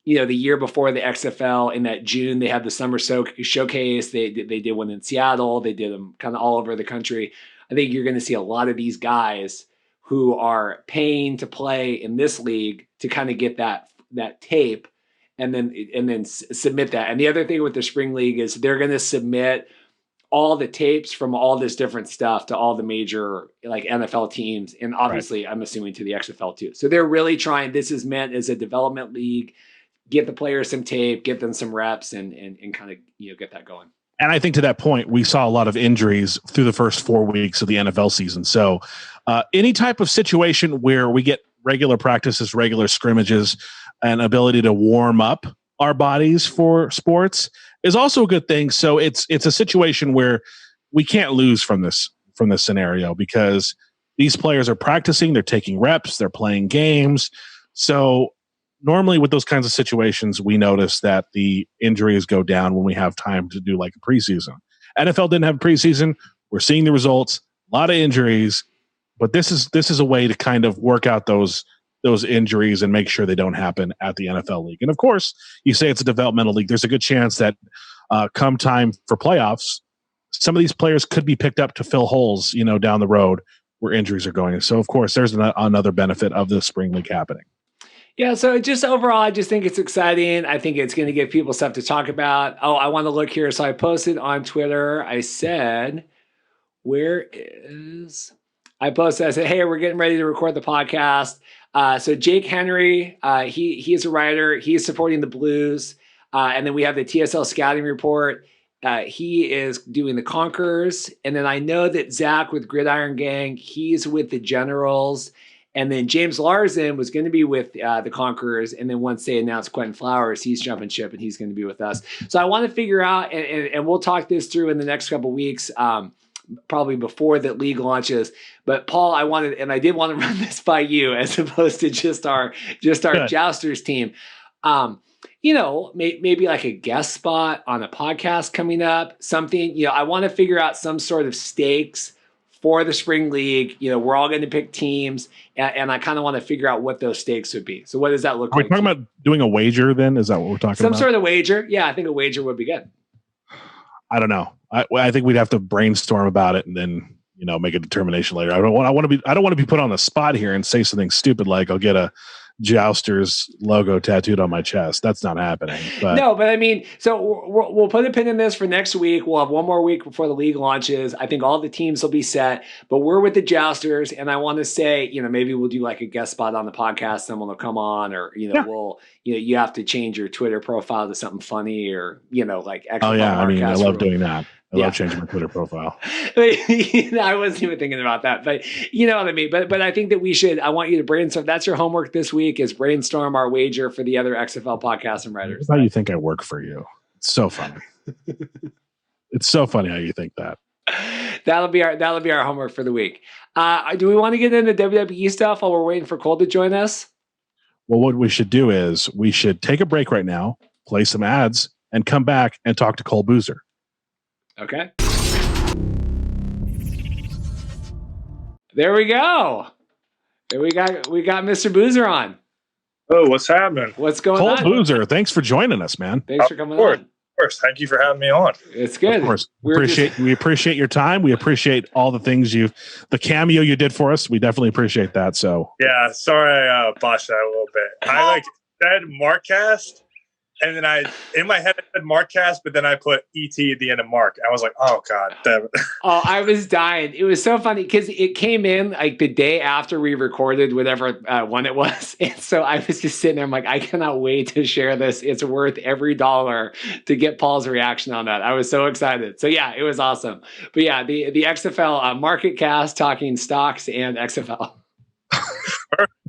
the year before the XFL in that June. They had the summer showcase. They did one in Seattle. They did them kind of all over the country. I think you're going to see a lot of these guys who are paying to play in this league to kind of get that tape and then submit that. And the other thing with the spring league is they're going to submit all the tapes from all this different stuff to all the major like NFL teams. And obviously I'm assuming to the XFL too. So they're really trying, this is meant as a development league, get the players some tape, get them some reps and kind of, get that going. And I think to that point, we saw a lot of injuries through the first 4 weeks of the NFL season. So any type of situation where we get regular practices, regular scrimmages, and ability to warm up our bodies for sports is also a good thing. So it's a situation where we can't lose from this scenario because these players are practicing, they're taking reps, they're playing games. So normally with those kinds of situations, we notice that the injuries go down when we have time to do like a preseason. NFL didn't have a preseason. We're seeing the results, a lot of injuries, but this is a way to kind of work out those injuries and make sure they don't happen at the NFL league. And of course, you say it's a developmental league. There's a good chance that come time for playoffs, some of these players could be picked up to fill holes, down the road where injuries are going. So of course, there's another benefit of the spring league happening. Yeah, so just overall, I just think it's exciting. I think it's going to give people stuff to talk about. Oh, I want to look here. So I posted on Twitter. I said, I said, hey, we're getting ready to record the podcast. So Jake Henry, he is a writer. He is supporting the Blues. And then we have the TSL scouting report. He is doing the Conquerors. And then I know that Zach with Gridiron Gang, he's with the Generals. And then James Larson was going to be with the Conquerors. And then once they announced Quinn Flowers, he's jumping ship and he's going to be with us. So I want to figure out, and we'll talk this through in the next couple of weeks, probably before the league launches. But Paul, I did want to run this by you as opposed to just our Jousters team. Maybe like a guest spot on a podcast coming up, something, I want to figure out some sort of stakes for the spring league. We're all going to pick teams, and I kind of want to figure out what those stakes would be. So what does that look like? Are we talking about doing a wager then? Is that what we're talking about? Some sort of wager. Yeah, I think a wager would be good. I don't know. I think we'd have to brainstorm about it and then, make a determination later. I don't want to be put on the spot here and say something stupid like I'll get a Jousters logo tattooed on my chest. That's not happening. But. No, but I mean, so we'll put a pin in this for next week. We'll have one more week before the league launches. I think all the teams will be set, but we're with the Jousters, and I want to say, maybe we'll do like a guest spot on the podcast. Someone will come on, or you have to change your Twitter profile to something funny, or like XFL Markcast. I love doing that. I love changing my Twitter profile. I wasn't even thinking about that, but you know what I mean? But I think that I want you to brainstorm. That's your homework this week, is brainstorm our wager for the other XFL podcasts and writers. That's how you think I work for you. It's so funny. It's so funny how you think that. That'll be our homework for the week. Do we want to get into WWE stuff while we're waiting for Cole to join us? Well, what we should do is we should take a break right now, play some ads, and come back and talk to Cole Boozer. Okay. There we go. There we got Mr. Boozer on. Oh, what's happening? What's going on? Cole Boozer, thanks for joining us, man. Thanks for coming on. Of course. Thank you for having me on. It's good. Of course. We appreciate your time. We appreciate all the things the cameo you did for us. We definitely appreciate that. So yeah, sorry I botched that a little bit. I said Markcast. And then in my head, I said Markcast, but then I put ET at the end of Mark. I was like, oh, God. Damn it. Oh, I was dying. It was so funny because it came in like the day after we recorded whatever one it was. And so I was just sitting there. I'm like, I cannot wait to share this. It's worth every dollar to get Paul's reaction on that. I was so excited. So, yeah, it was awesome. But, yeah, the XFL Markcast talking stocks and XFL.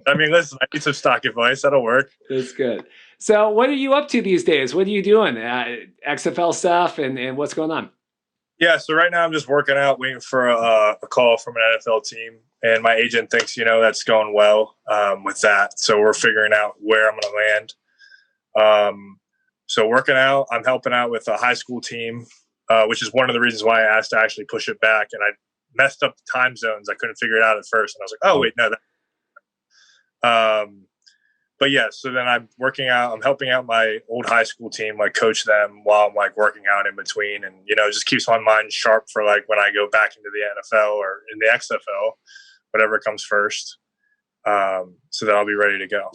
I mean, listen, I need some stock advice. That'll work. That's good. So what are you up to these days? What are you doing? XFL stuff and what's going on? Yeah, so right now I'm just working out, waiting for a call from an NFL team, and my agent thinks that's going well with that. So we're figuring out where I'm going to land. So working out, I'm helping out with a high school team, which is one of the reasons why I asked to actually push it back. And I messed up the time zones. I couldn't figure it out at first, and I was like, oh wait, no. But yeah, so then I'm working out. I'm helping out my old high school team, like coach them while I'm like working out in between, and it just keeps my mind sharp for like when I go back into the NFL or in the XFL, whatever comes first. So that I'll be ready to go.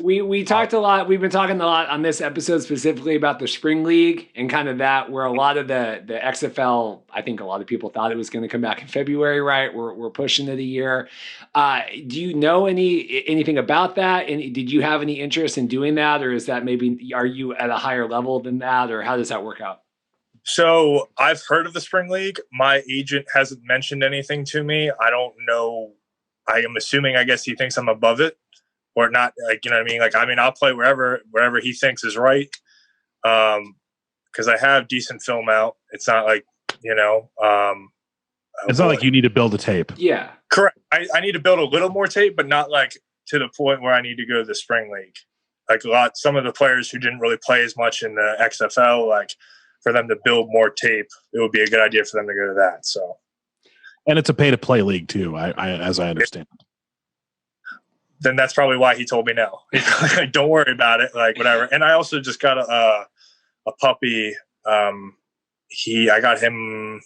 We talked a lot. We've been talking a lot on this episode specifically about the spring league and kind of that where a lot of the XFL, I think a lot of people thought it was going to come back in February, right? We're pushing it a year. Do you know anything about that? And did you have any interest in doing that? Or is that are you at a higher level than that? Or how does that work out? So I've heard of the spring league. My agent hasn't mentioned anything to me. I don't know. I am assuming, I guess he thinks I'm above it. Or not, like, you know what I mean? Like, I mean, I'll play wherever he thinks is right. Because I have decent film out. It's not like, it's not like you need to build a tape. Yeah. Correct. I need to build a little more tape, but not like to the point where I need to go to the spring league. Like some of the players who didn't really play as much in the XFL, like for them to build more tape, it would be a good idea for them to go to that. So. And it's a pay to play league too, as I understand. Then that's probably why he told me no. Don't worry about it, like whatever. And I also just got a puppy. I got him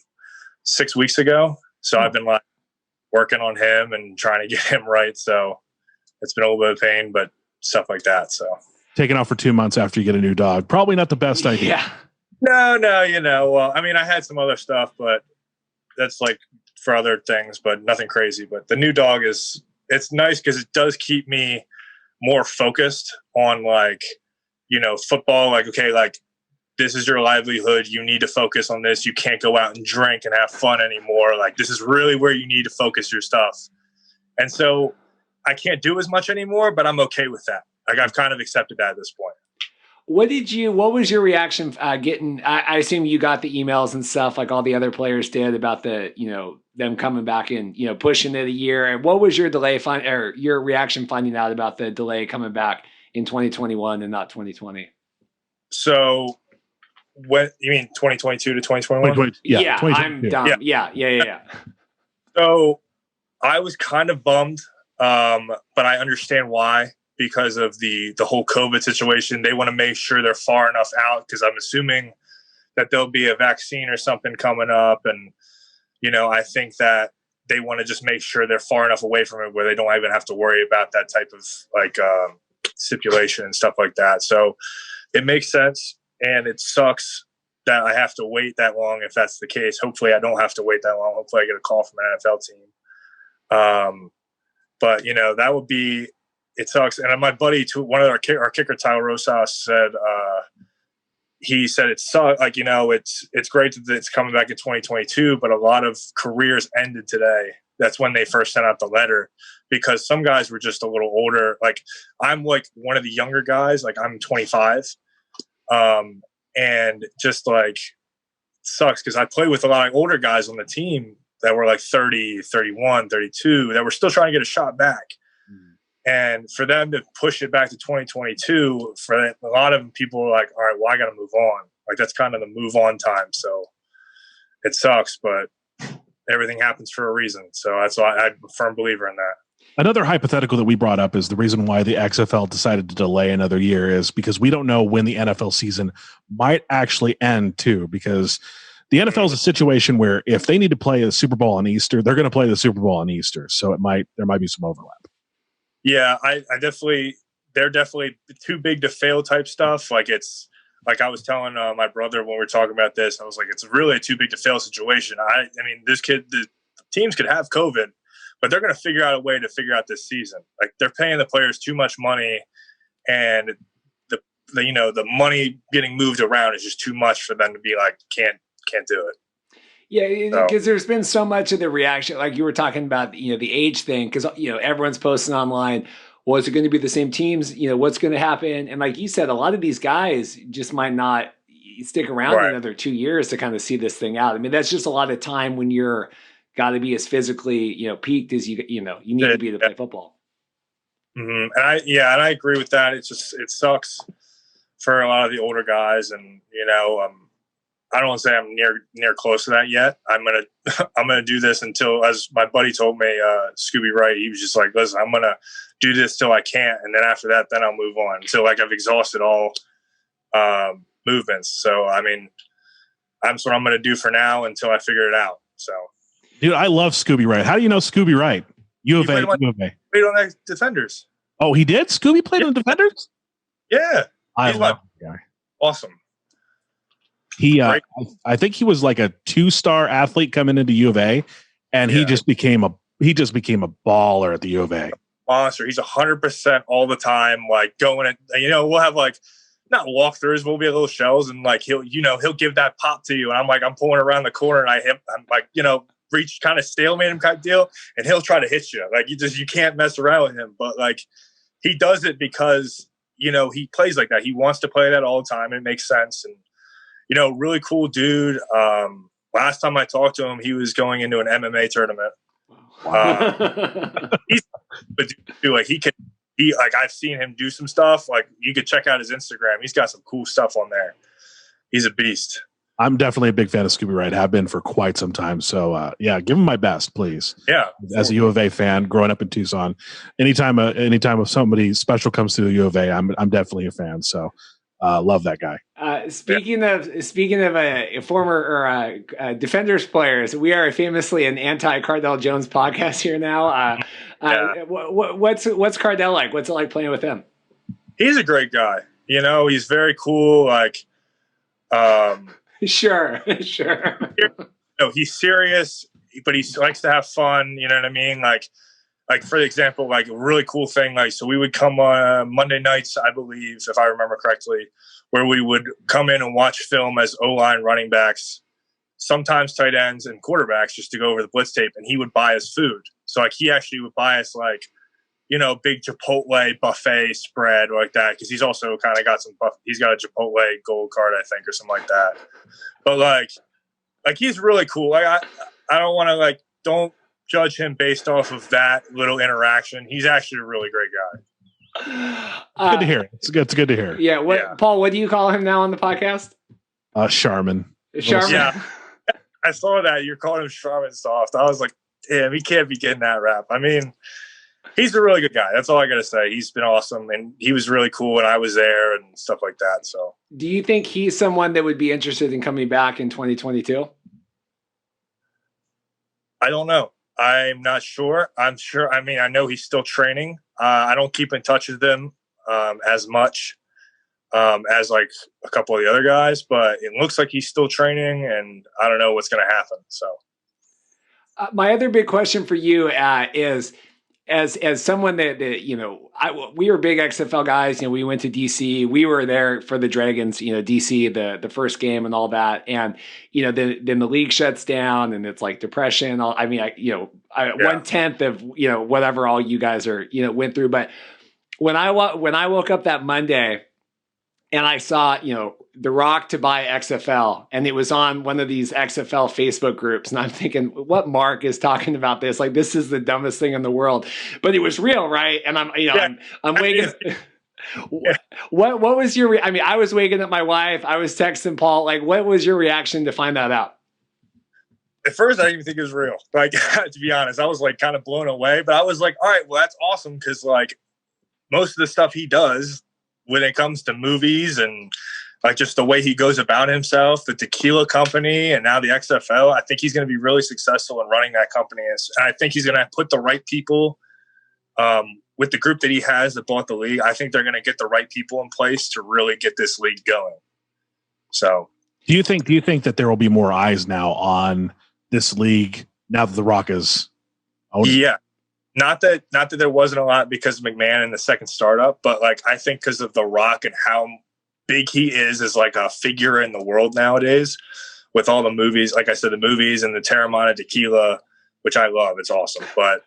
6 weeks ago, so I've been like working on him and trying to get him right. So it's been a little bit of pain, but stuff like that. So taking off for 2 months after you get a new dog, probably not the best idea. Yeah. No. Well, I mean, I had some other stuff, but that's like for other things, but nothing crazy. But the new dog it's nice because it does keep me more focused on like, football. Like, okay, like this is your livelihood. You need to focus on this. You can't go out and drink and have fun anymore. Like this is really where you need to focus your stuff. And so I can't do as much anymore, but I'm okay with that. Like I've kind of accepted that at this point. What was your reaction getting, I assume you got the emails and stuff like all the other players did about them coming back and, pushing it a year. And what was your your reaction finding out about the delay coming back in 2021 and not 2020? So what you mean 2022 to 2021? Yeah, I'm dumb. Yeah. So I was kind of bummed, but I understand why. Because of the whole COVID situation, they want to make sure they're far enough out because I'm assuming that there'll be a vaccine or something coming up. And, I think that they want to just make sure they're far enough away from it where they don't even have to worry about that type of like stipulation and stuff like that. So it makes sense. And it sucks that I have to wait that long if that's the case. Hopefully I don't have to wait that long. Hopefully I get a call from an NFL team. But, that would be, it sucks. And my buddy, one of our kicker, Tyler Rosas, said, he said it sucks. Like, it's great that it's coming back in 2022, but a lot of careers ended today. That's when they first sent out the letter because some guys were just a little older. Like I'm like one of the younger guys, like I'm 25. And just like sucks because I play with a lot of older guys on the team that were like 30, 31, 32 that were still trying to get a shot back. And for them to push it back to 2022, a lot of people are like, all right, well, I got to move on. Like that's kind of the move on time. So it sucks, but everything happens for a reason. So that's why I'm a firm believer in that. Another hypothetical that we brought up is the reason why the XFL decided to delay another year is because we don't know when the NFL season might actually end too, because the NFL is a situation where if they need to play a Super Bowl on Easter, they're going to play the Super Bowl on Easter. So there might be some overlap. Yeah, they're definitely too big to fail type stuff. Like it's like I was telling my brother when we were talking about this, I was like, it's really a too big to fail situation. I mean, the teams could have COVID, but they're going to figure out a way to figure out this season. Like they're paying the players too much money, and the money getting moved around is just too much for them to be like, can't do it. Yeah, because there's been so much of the reaction, like you were talking about, the age thing, because, everyone's posting online, well, is it going to be the same teams? What's going to happen? And like you said, a lot of these guys just might not, you stick around another 2 years to kind of see this thing out. I mean, that's just a lot of time when you're got to be as physically, peaked as you need to be to play football. Mm-hmm. And I agree with that. It sucks for a lot of the older guys, and I don't want to say I'm near close to that yet. I'm gonna do this until, as my buddy told me, Scooby Wright, he was just like, listen, I'm gonna do this till I can't, and then after that, then I'll move on until like I've exhausted all movements. So I mean, that's what I'm gonna do for now until I figure it out. So, dude, I love Scooby Wright. How do you know Scooby Wright? U of A. Played on the Defenders. Oh, he did? Scooby played on the Defenders? Yeah, I love that guy. Awesome. He, I think he was like a 2-star athlete coming into U of A, and he just became a baller at the U of A. Monster. He's 100% all the time. Like going and we'll have like not walkthroughs, we'll be at little shows, and like he'll give that pop to you, and I'm pulling around the corner, and I'm like reach kind of stalemate him kind of deal, and he'll try to hit you. Like you can't mess around with him, but like he does it because he plays like that. He wants to play that all the time. It makes sense. And really cool dude. Last time I talked to him, he was going into an MMA tournament. I've seen him do some stuff. Like you could check out his Instagram. He's got some cool stuff on there. He's a beast. I'm definitely a big fan of Scooby Wright. Have been for quite some time. So give him my best, please. Yeah. As a U of A fan, growing up in Tucson, anytime if somebody special comes to the U of A, I'm definitely a fan. So love that guy. Speaking of former Defenders players, we are famously an anti-Cardinal Jones podcast here now. What's Cardell like? What's it like playing with him? He's a great guy. He's very cool. Like, Sure. He's serious, but he likes to have fun. You know what I mean? Like for example, like a really cool thing. Like, so we would come on Monday nights, I believe, if I remember correctly, where we would come in and watch film as O-line running backs, sometimes tight ends and quarterbacks, just to go over the blitz tape. And he would buy us food. So like he actually would buy us like, big Chipotle buffet spread like that. Cause he's also kind of got he's got a Chipotle gold card, I think, or something like that. But like he's really cool. Like I don't want to don't judge him based off of that little interaction. He's actually a really great guy. Good to hear. It's good to hear. Yeah. Paul, what do you call him now on the podcast? Charmin. Charmin. Yeah. I saw that. You're calling him Charmin Soft. I was like, damn, he can't be getting that rap. I mean, he's a really good guy. That's all I got to say. He's been awesome, and he was really cool when I was there and stuff like that. So, do you think he's someone that would be interested in coming back in 2022? I don't know. I'm not sure. I'm sure. I mean, I know he's still training. I don't keep in touch with him as much as like a couple of the other guys, but it looks like he's still training, and I don't know what's going to happen. So, my other big question for you is, as someone that we were big XFL guys. We went to DC. We were there for the Dragons. DC the first game and all that. And then the league shuts down, and it's like depression. 1/10 of whatever all you guys are went through. But when I woke up that Monday, and I saw The Rock to buy XFL, and it was on one of these XFL Facebook groups, and I'm thinking, what Mark is talking about this? Like, this is the dumbest thing in the world, but it was real, right? And I'm waking. What was your? I was waking up my wife. I was texting Paul. Like, what was your reaction to find that out? At first, I didn't even think it was real. Like, to be honest, I was like kind of blown away. But I was like, all right, well, that's awesome, because like most of the stuff he does when it comes to movies and like just the way he goes about himself, the tequila company, and now the XFL, I think he's going to be really successful in running that company. And I think he's going to put the right people with the group that he has that bought the league. I think they're going to get the right people in place to really get this league going. So, do you think that there will be more eyes now on this league now that The Rock is owning? Yeah. Not that there wasn't a lot because of McMahon and the second startup, but like I think because of The Rock and how big he is as like a figure in the world nowadays, with all the movies, like I said, the movies and the Terramana tequila, which I love, it's awesome. But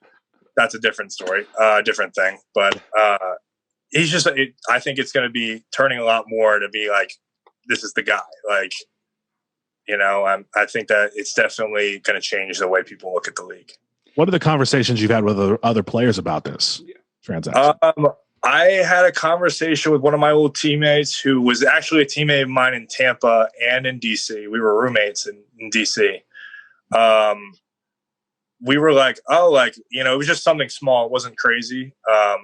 that's a different story, different thing. But he's just, I think it's going to be turning a lot more to be like this is the guy. Like, you know, I think that it's definitely going to change the way people look at the league. What are the conversations you've had with other players about this transaction? I had a conversation with one of my old teammates who was actually a teammate of mine in Tampa and in DC. We were roommates in DC. We were like, oh, like, you know, it was just something small. It wasn't crazy.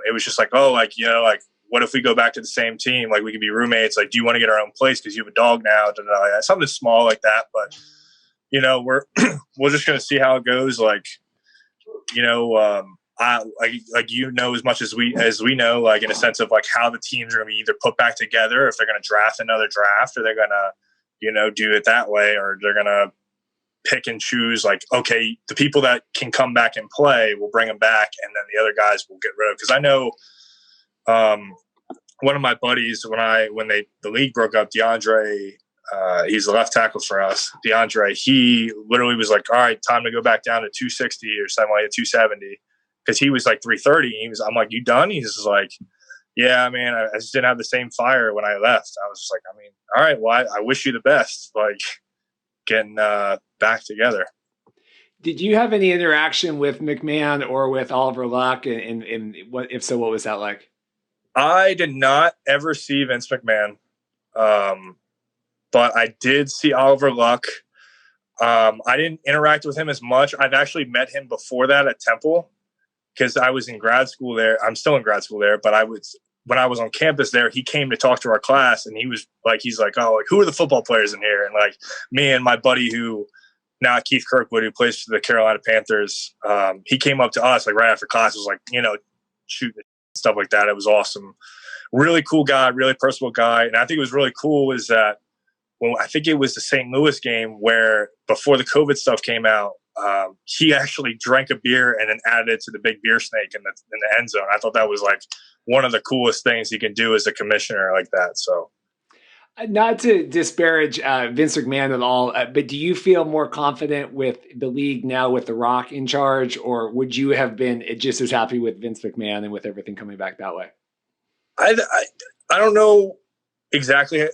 It was just like, oh, like, you know, like, what if we go back to the same team? Like, we could be roommates. Like, do you want to get our own place because you have a dog now? Something small like that. But, you know, we're just going to see how it goes. Like, you know, like you know as much as we know, like in a sense of like how the teams are going to be either put back together, if they're going to draft another draft, or they're going to, you know, do it that way, or they're going to pick and choose. Like, okay, the people that can come back and play, we'll bring them back, and then the other guys we'll get rid of. Because I know one of my buddies when the league broke up, DeAndre. He's the left tackle for us. DeAndre, he literally was like, all right, time to go back down to 260 or something like 270. Because he was like 330. I'm like, you done? He's just like, yeah, man, I just didn't have the same fire when I left. I was just like, I mean, all right, well, I wish you the best, like getting back together. Did you have any interaction with McMahon or with Oliver Luck? And what, if so, what was that like? I did not ever see Vince McMahon. But I did see Oliver Luck. I didn't interact with him as much. I've actually met him before that at Temple because I was in grad school there. I'm still in grad school there, but when I was on campus there, he came to talk to our class, and he's like, oh, like, who are the football players in here? And like me and my buddy now Keith Kirkwood, who plays for the Carolina Panthers, he came up to us like right after class, was like, you know, shooting stuff like that. It was awesome. Really cool guy, really personal guy. And I think it was really cool is that, well, I think it was the St. Louis game where before the COVID stuff came out, he actually drank a beer and then added it to the big beer snake in the end zone. I thought that was like one of the coolest things he can do as a commissioner like that. So, not to disparage Vince McMahon at all, but do you feel more confident with the league now with The Rock in charge, or would you have been just as happy with Vince McMahon and with everything coming back that way? I don't know exactly.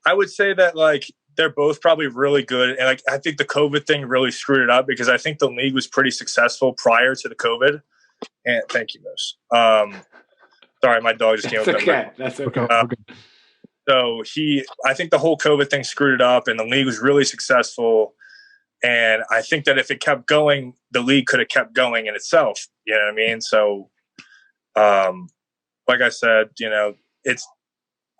I would say that like they're both probably really good. And like, I think the COVID thing really screwed it up because I think the league was pretty successful prior to the COVID. And thank you, Moose. Sorry, my dog just came up. Okay. That's okay. So I think the whole COVID thing screwed it up and the league was really successful. And I think that if it kept going, the league could have kept going in itself. You know what I mean? So, like I said, you know, it's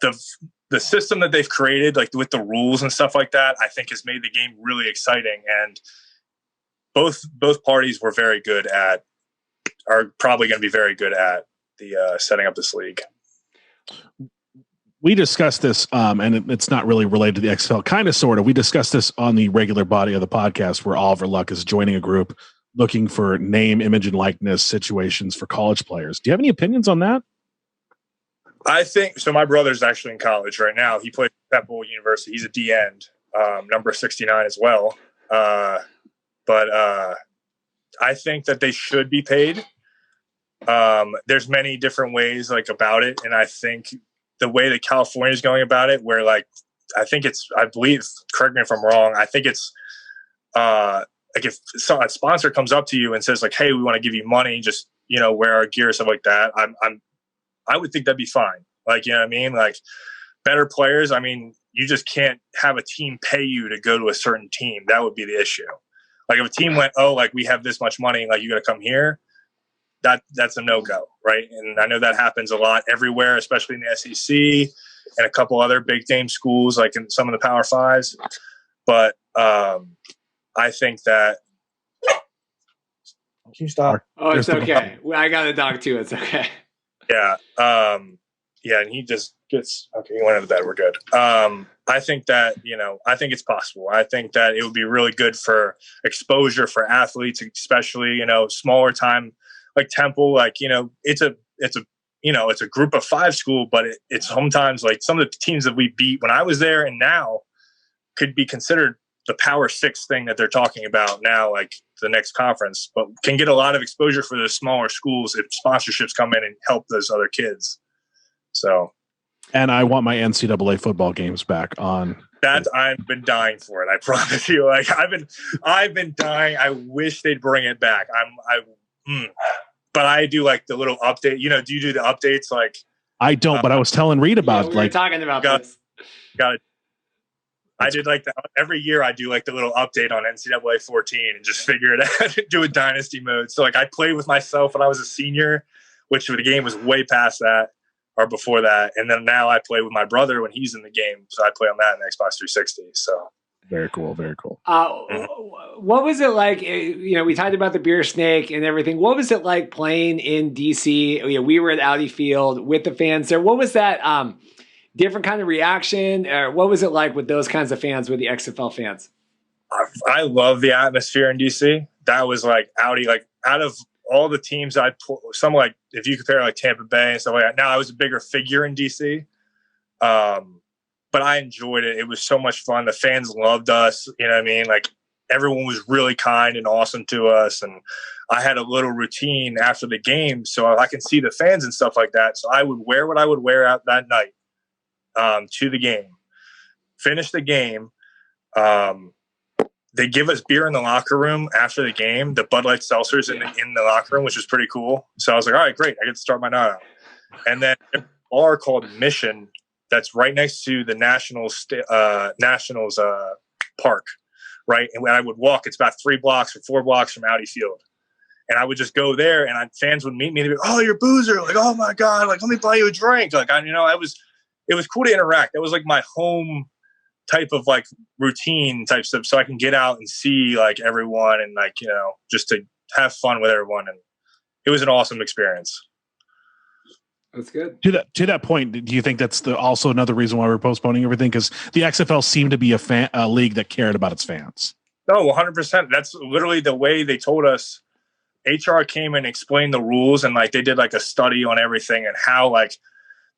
the system that they've created, like with the rules and stuff like that, I think has made the game really exciting. And both parties are probably going to be very good at the setting up this league. We discussed this, and it's not really related to the XFL, kind of, sort of. We discussed this on the regular body of the podcast where Oliver Luck is joining a group looking for name, image, and likeness situations for college players. Do you have any opinions on that? I think so. My brother's actually in college right now. He plays at Temple University. He's a D end, number 69 as well. But I think that they should be paid. There's many different ways like about it, and I think the way that California is going about it, where like I believe, correct me if I'm wrong, I think it's like if a sponsor comes up to you and says like, "Hey, we want to give you money, just you know, wear our gear," stuff like that. I would think that'd be fine. Like, you know what I mean? Like better players. I mean, you just can't have a team pay you to go to a certain team. That would be the issue. Like if a team went, oh, like we have this much money, like you got to come here. That's a no-go, right? And I know that happens a lot everywhere, especially in the SEC and a couple other big name schools, like in some of the Power Fives. But I think that. Can you stop? Oh, it's okay. I got a dog too. It's okay. Yeah. Yeah. And he just gets, okay, he went into bed. We're good. I think that, you know, I think it's possible. I think that it would be really good for exposure for athletes, especially, you know, smaller time like Temple, like, you know, it's a group of 5 school, but it's sometimes like some of the teams that we beat when I was there and now could be considered the Power 6 thing that they're talking about now, like the next conference, but can get a lot of exposure for the smaller schools if sponsorships come in and help those other kids. So And I want my NCAA football games back on. That I've been dying for it. I promise you. Like I've been dying. I wish they'd bring it back. But I do like the little update. You know, do you do the updates? Like I don't, but I was telling Reid about we were talking about this. I did like every year I do like the little update on NCAA 14 and just figure it out, do a dynasty mode. So like I played with myself when I was a senior, which the game was way past that or before that. And then now I play with my brother when he's in the game. So I play on that in Xbox 360. So very cool. Very cool. What was it like? You know, we talked about the beer snake and everything. What was it like playing in DC? You know, we were at Audi Field with the fans there. What was that different kind of reaction? Or what was it like with those kinds of fans, with the XFL fans? I love the atmosphere in DC. That was like Audi, like out of all the teams some like if you compare like Tampa Bay and stuff like that. Now I was a bigger figure in DC. But I enjoyed it. It was so much fun. The fans loved us. You know what I mean? Like everyone was really kind and awesome to us. And I had a little routine after the game so I can see the fans and stuff like that. So I would wear what I would wear out that night to the game. Finish the game. They give us beer in the locker room after the game, the Bud Light seltzers in the locker room, which was pretty cool. So I was like, all right, great. I get to start my night out. And then a bar called Mission that's right next to the Nationals park, right? And when I would walk, it's about 3 blocks or 4 blocks from Audi Field. And I would just go there and fans would meet me and they'd be like, oh, you're Boozer. Like, oh my God, like, let me buy you a drink. Like, it was cool to interact. That was like my home type of like routine type stuff. So I can get out and see like everyone and like, you know, just to have fun with everyone. And it was an awesome experience. That's good. To that point, do you think that's also another reason why we're postponing everything? Because the XFL seemed to be a league that cared about its fans. No, 100%. That's literally the way they told us. HR came and explained the rules, and like they did like a study on everything and how like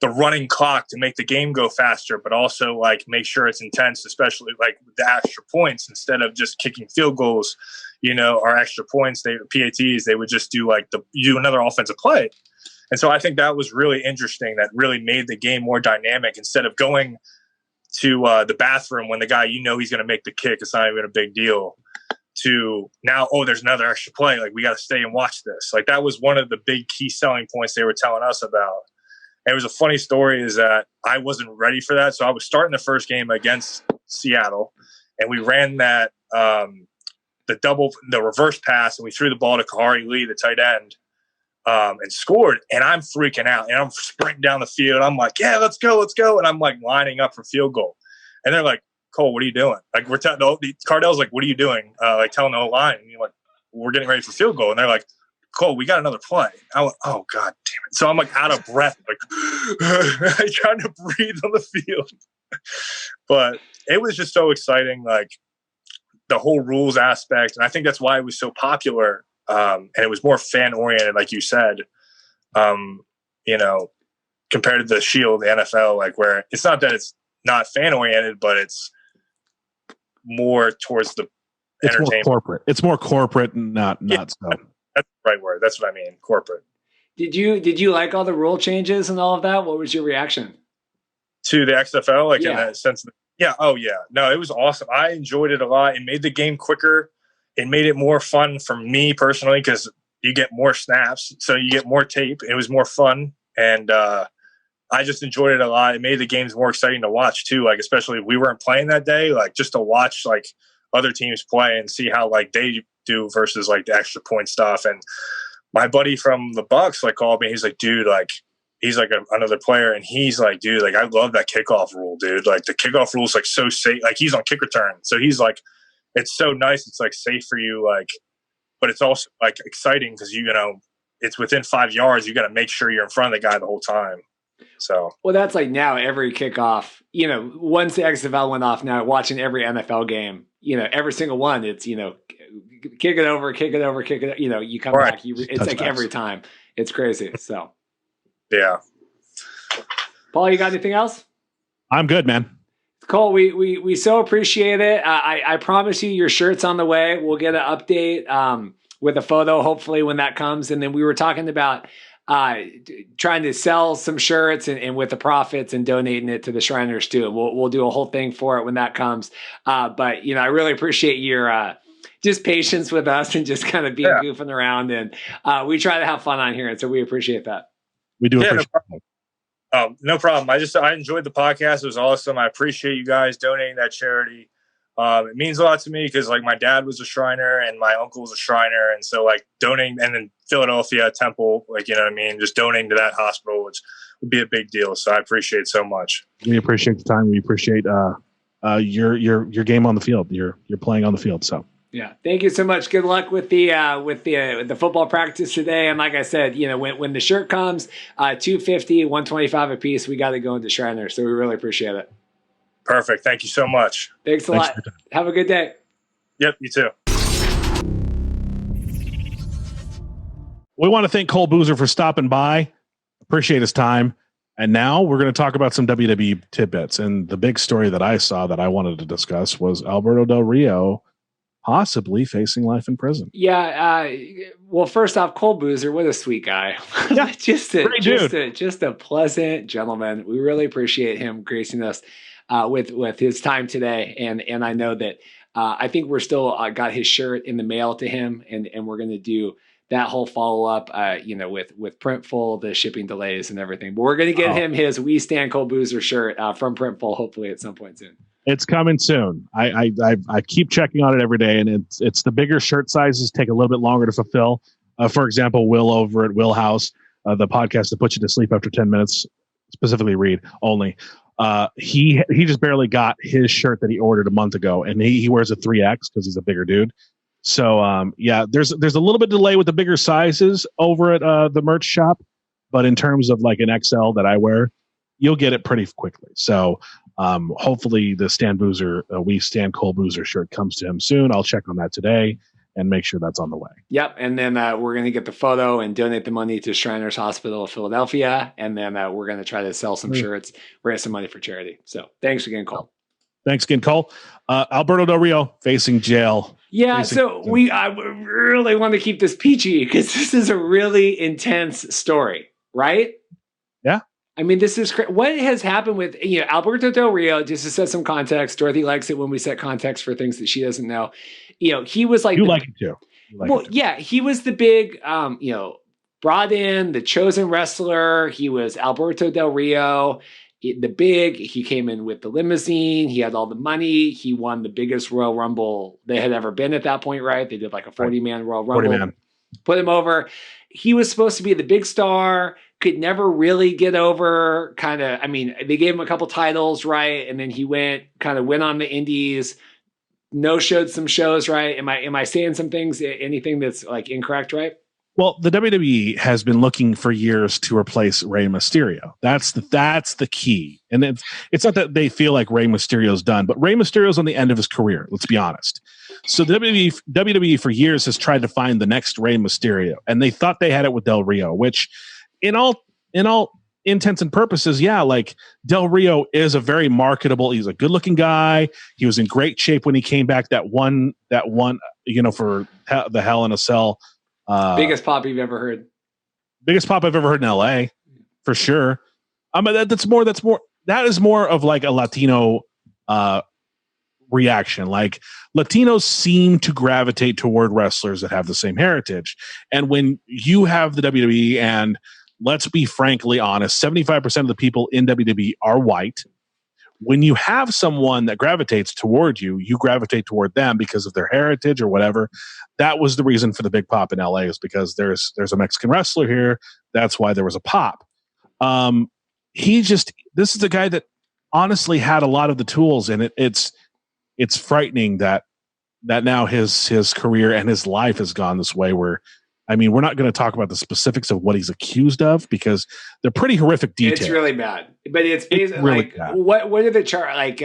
the running clock to make the game go faster, but also like make sure it's intense, especially like the extra points instead of just kicking field goals, you know, or extra points. PATs, they would just do like do another offensive play. And so I think that was really interesting. That really made the game more dynamic instead of going to the bathroom when the guy, you know, he's going to make the kick. It's not even a big deal to now, oh, there's another extra play. Like we got to stay and watch this. Like that was one of the big key selling points they were telling us about. And it was a funny story is that I wasn't ready for that. So I was starting the first game against Seattle and we ran that, the reverse pass and we threw the ball to Kahari Lee, the tight end. And scored, and I'm freaking out, and I'm sprinting down the field. I'm like, yeah, let's go. And I'm like lining up for field goal. And they're like, Cole, what are you doing? Like Cardell's like, what are you doing? Like telling the whole line. And you're like, we're getting ready for field goal. And they're like, Cole, we got another play. I went, oh God damn it. So I'm like out of breath, like trying to breathe on the field. But it was just so exciting, like the whole rules aspect. And I think that's why it was so popular. And it was more fan oriented, like you said, you know, compared to the Shield, the NFL, like where it's not that it's not fan oriented, but it's more towards the entertainment. More corporate. It's more corporate, not so. That's the right word. That's what I mean. Corporate. Did you like all the rule changes and all of that? What was your reaction to the XFL? Like in that sense? Yeah. Oh yeah. No, it was awesome. I enjoyed it a lot. It made the game quicker. It made it more fun for me personally because you get more snaps, so you get more tape. It was more fun, and I just enjoyed it a lot. It made the games more exciting to watch too. Like especially if we weren't playing that day, like just to watch like other teams play and see how like they do versus like the extra point stuff. And my buddy from the Bucks like called me. He's like, dude, like he's like another player, and he's like, dude, like I love that kickoff rule, dude. Like the kickoff rule is like so safe. Like he's on kick return, so he's like. It's so nice. It's like safe for you, like, but it's also like exciting because you know it's within 5 yards. You got to make sure you're in front of the guy the whole time. So well, that's like now every kickoff. You know, once the XFL went off, now watching every NFL game, you know, every single one, it's you know, kick it over. You know, you come back. It's like every time. It's crazy. So yeah. Paul, you got anything else? I'm good, man. Cole, we so appreciate it. I promise you your shirt's on the way. We'll get an update with a photo, hopefully, when that comes. And then we were talking about trying to sell some shirts and with the profits and donating it to the Shriners too. We'll do a whole thing for it when that comes. But I really appreciate your just patience with us and just kind of being goofing around. And we try to have fun on here. And so we appreciate that. We do appreciate that. No problem. I enjoyed the podcast. It was awesome. I appreciate you guys donating that charity. It means a lot to me because like my dad was a Shriner and my uncle was a Shriner. And so like donating, and then Philadelphia Temple, like, you know what I mean? Just donating to that hospital, which would be a big deal. So I appreciate it so much. We appreciate the time. We appreciate your game on the field. You're playing on the field. So yeah, thank you so much. Good luck with the football practice today. And like I said, when the shirt comes, $250, $125 a piece, we got to go into Shriner. So we really appreciate it. Perfect. Thank you so much. Thanks a lot. Have a good day. Yep, you too. We want to thank Cole Boozer for stopping by. Appreciate his time. And now we're going to talk about some WWE tidbits. And the big story that I saw that I wanted to discuss was Alberto Del Rio possibly facing life in prison. Yeah. Well, first off, Cole Boozer, what a sweet guy. Yeah, just a pleasant gentleman. We really appreciate him gracing us with his time today. And I know that I think we're still got his shirt in the mail to him, and we're going to do that whole follow-up, with Printful, the shipping delays and everything. But we're going to get him his We Stand Cole Boozer shirt from Printful, hopefully at some point soon. It's coming soon. I keep checking on it every day, and it's the bigger shirt sizes take a little bit longer to fulfill. For example, Will over at Will House, the podcast that puts you to sleep after 10 minutes, specifically Reid only. He just barely got his shirt that he ordered a month ago, and he wears a 3X because he's a bigger dude. So there's a little bit of delay with the bigger sizes over at the merch shop, but in terms of like an XL that I wear, you'll get it pretty quickly. So hopefully the Stan Boozer, We Stand Cole Boozer shirt comes to him soon. I'll check on that today and make sure that's on the way. Yep. And then we're going to get the photo and donate the money to Shriners Hospital of Philadelphia. And then we're going to try to sell some shirts, raise some money for charity. So thanks again, Cole. Thanks again, Cole. Alberto Del Rio facing jail. Yeah. So I really want to keep this peachy because this is a really intense story, right? Yeah. I mean, this is what has happened with Alberto Del Rio. Just to set some context, Dorothy likes it when we set context for things that she doesn't know. He was like like it too. Yeah, he was the big, brought in the chosen wrestler. He was Alberto Del Rio, he came in with the limousine. He had all the money. He won the biggest Royal Rumble they had ever been at that point, right? They did like a 40-man Royal Rumble. 40-man. Put him over. He was supposed to be the big star. Could never really get over. They gave him a couple titles, right? And then he went on the indies, showed some shows, right? Am I saying some things, anything that's like incorrect, right? Well, the WWE has been looking for years to replace Rey Mysterio. That's the key. And it's not that they feel like Rey Mysterio's done, but Rey Mysterio's on the end of his career, let's be honest. So the WWE for years has tried to find the next Rey Mysterio, and they thought they had it with Del Rio, which in all intents and purposes, yeah, like Del Rio is a very marketable, he's a good-looking guy. He was in great shape when he came back that one, for the Hell in a Cell. Biggest pop you've ever heard. Biggest pop I've ever heard in LA, for sure. That is more of like a Latino reaction. Like Latinos seem to gravitate toward wrestlers that have the same heritage. And when you have the WWE, and let's be frankly honest, 75% of the people in WWE are white. When you have someone that gravitates toward you, you gravitate toward them because of their heritage or whatever. That was the reason for the big pop in LA, is because there's a Mexican wrestler here. That's why there was a pop. This is a guy that honestly had a lot of the tools, and it's frightening that now his career and his life has gone this way where, I mean, we're not going to talk about the specifics of what he's accused of because they're pretty horrific details. It's really bad, but it's basically really like bad. What are the charges? Like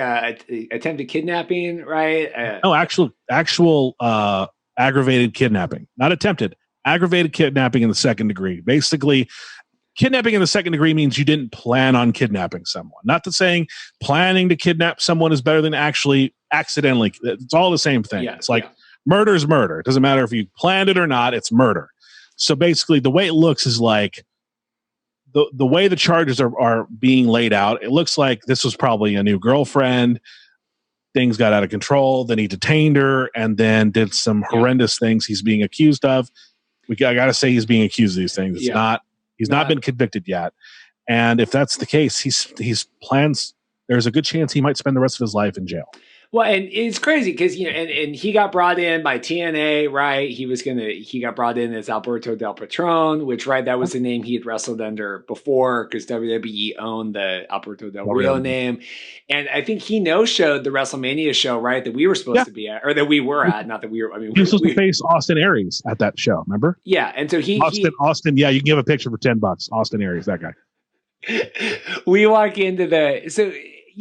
attempted kidnapping, right? No, actual aggravated kidnapping, not attempted. Aggravated kidnapping in the second degree. Basically, kidnapping in the second degree means you didn't plan on kidnapping someone. Not that saying planning to kidnap someone is better than actually accidentally. It's all the same thing. Yeah, it's like. Yeah. Murder is murder. It doesn't matter if you planned it or not. It's murder. So basically, the way it looks is like the way the charges are being laid out, it looks like this was probably a new girlfriend. Things got out of control. Then he detained her and then did some horrendous things he's being accused of. I got to say he's being accused of these things. He's not been convicted yet. And if that's the case, he's plans. There's a good chance he might spend the rest of his life in jail. Well, and it's crazy because, and he got brought in by TNA, right? He got brought in as Alberto Del Patron, which, right, that was the name he had wrestled under before because WWE owned the Alberto Del Rio name. And I think he no-showed the WrestleMania show, right, that we were supposed to be at, or that we were at, not that we were. I mean, he was supposed to face Austin Aries at that show, remember? Yeah, and so Austin, yeah, you can give a picture for $10. Austin Aries, that guy. We walk into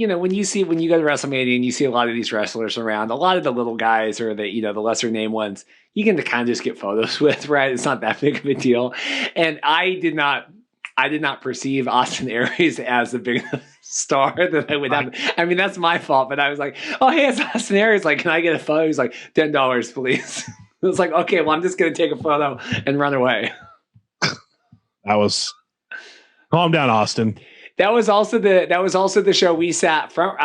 when you go to WrestleMania and you see a lot of these wrestlers around, a lot of the little guys or the lesser name ones, you can kind of just get photos with, right? It's not that big of a deal. And I did not perceive Austin Aries as a big star that I would have. I mean, that's my fault, but I was like, oh, hey, it's Austin Aries. Like, can I get a photo? He's like, $10, please. I was like, okay, well, I'm just going to take a photo and run away. Calm down, Austin. That was also the show we sat front,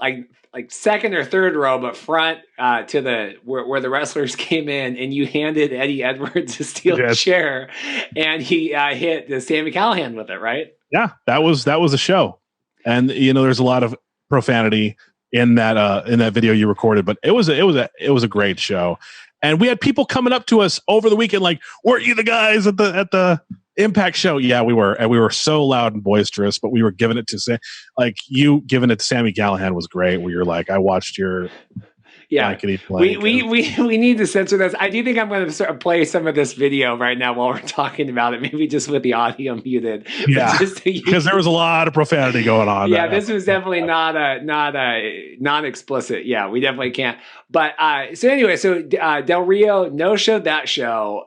like second or third row, but front to where the wrestlers came in, and you handed Eddie Edwards a steel chair, and he hit the Sami Callihan with it, right? Yeah, that was a show, and there's a lot of profanity in that video you recorded, but it was a great show, and we had people coming up to us over the weekend like, "Weren't you the guys at the Impact show?" Yeah, we were, and we were so loud and boisterous, but we were giving it to you giving it to Sami Callihan was great. Where you're like, I watched your we need to censor this. I do think I'm going to sort of play some of this video right now while we're talking about it, maybe just with the audio muted. Yeah, because there was a lot of profanity going on. Yeah, this was definitely not explicit. Yeah, we definitely can't. But Del Rio no-showed that show.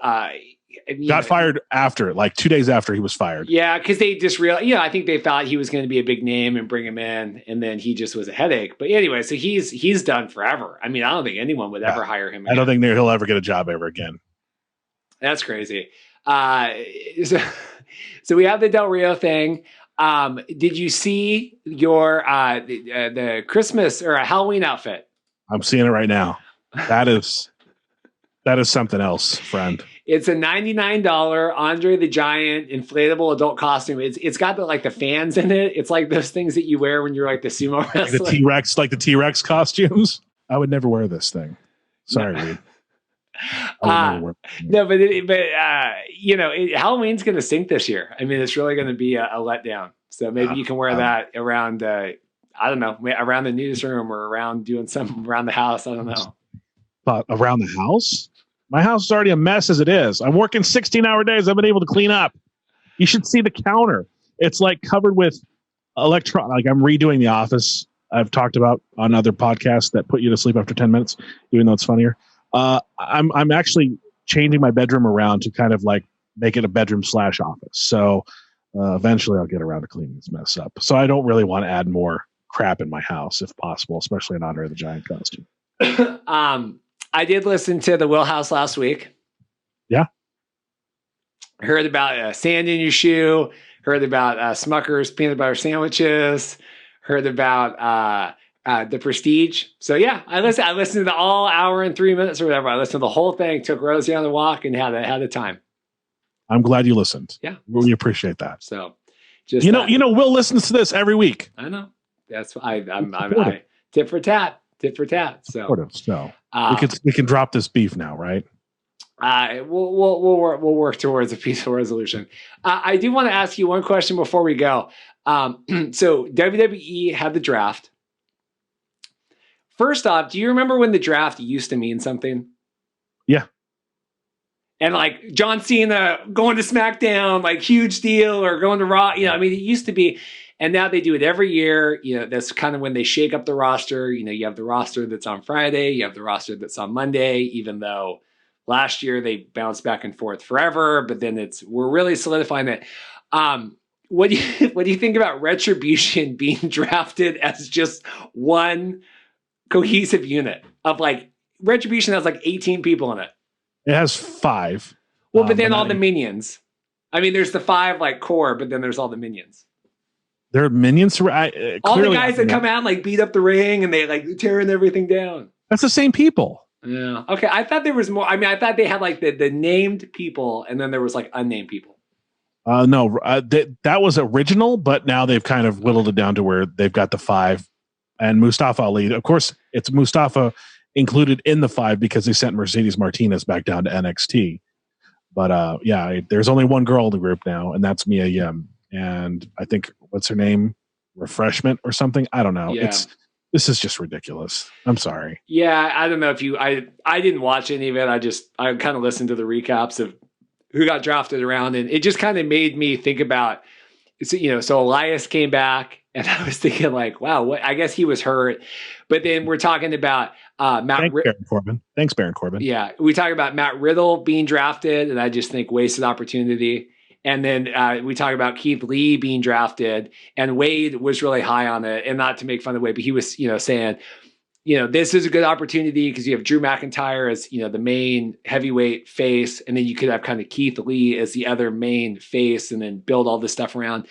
Got fired after, like 2 days after he was fired. Yeah, because they just I think they thought he was going to be a big name and bring him in, and then he just was a headache. But anyway, so he's done forever. I mean, I don't think anyone would ever hire him again. I don't think he'll ever get a job ever again. That's crazy. So we have the Del Rio thing. Did you see your the Christmas or a Halloween outfit? I'm seeing it right now. That is something else, friend. It's a $99 Andre the Giant inflatable adult costume. It's got the fans in it. It's like those things that you wear when you're like the sumo wrestler. The T-Rex costumes. I would never wear this thing. Sorry, Reid. No, Halloween's going to sink this year. I mean, it's really going to be a letdown. So maybe you can wear that around, I don't know, around the newsroom or around doing something around the house. I don't know. Around the house? My house is already a mess as it is. I'm working 16-hour days. I've been able to clean up. You should see the counter. It's like covered with electron. Like I'm redoing The Office. I've talked about on other podcasts that put you to sleep after 10 minutes, even though it's funnier. I'm actually changing my bedroom around to kind of like make it a bedroom / office. So eventually I'll get around to cleaning this mess up. So I don't really want to add more crap in my house if possible, especially an Andre the Giant costume. I did listen to the Will House last week. Yeah. Heard about sand in your shoe. Heard about Smucker's peanut butter sandwiches. Heard about the Prestige. So yeah, I listened to the all hour and 3 minutes or whatever. I listened to the whole thing, took Rosie on the walk, and had a time. I'm glad you listened. Yeah. We appreciate that. So just Will listens to this every week. I know. That's I tit for tat. So we can drop this beef now, right? We'll work towards a peaceful resolution. I do want to ask you one question before we go. So WWE had the draft. First off, do you remember when the draft used to mean something? Yeah. And like John Cena going to SmackDown, like huge deal, or going to Raw. I mean, it used to be. And now they do it every year. That's kind of when they shake up the roster. You have the roster that's on Friday. You have the roster that's on Monday, even though last year they bounced back and forth forever. But then we're really solidifying that. What do you think about Retribution being drafted as just one cohesive unit of like Retribution has like 18 people in it? It has 5. Well, but then all the minions. I mean, there's the 5 like core, but then there's all the minions. They're minions. All the guys that come out and like beat up the ring and they like tearing everything down. That's the same people. Yeah. Okay. I thought there was more. I mean, I thought they had like the named people and then there was like unnamed people. No, that was original, but now they've kind of whittled it down to where they've got the 5 and Mustafa Ali. Of course, it's Mustafa included in the 5 because they sent Mercedes Martinez back down to NXT. But yeah, there's only one girl in the group now, and that's Mia Yim. And I think, what's her name? Refreshment or something? I don't know. Yeah. This is just ridiculous. I'm sorry. Yeah, I don't know if I didn't watch any of it. I kind of listened to the recaps of who got drafted around, and it just kind of made me think about, so Elias came back, and I was thinking like, wow, I guess he was hurt. But then we're talking about Thanks, Baron Corbin. Yeah, we talk about Matt Riddle being drafted, and I just think wasted opportunity. And then we talk about Keith Lee being drafted, and Wade was really high on it. And not to make fun of Wade, but he was, saying, this is a good opportunity because you have Drew McIntyre as, the main heavyweight face, and then you could have kind of Keith Lee as the other main face, and then build all this stuff around.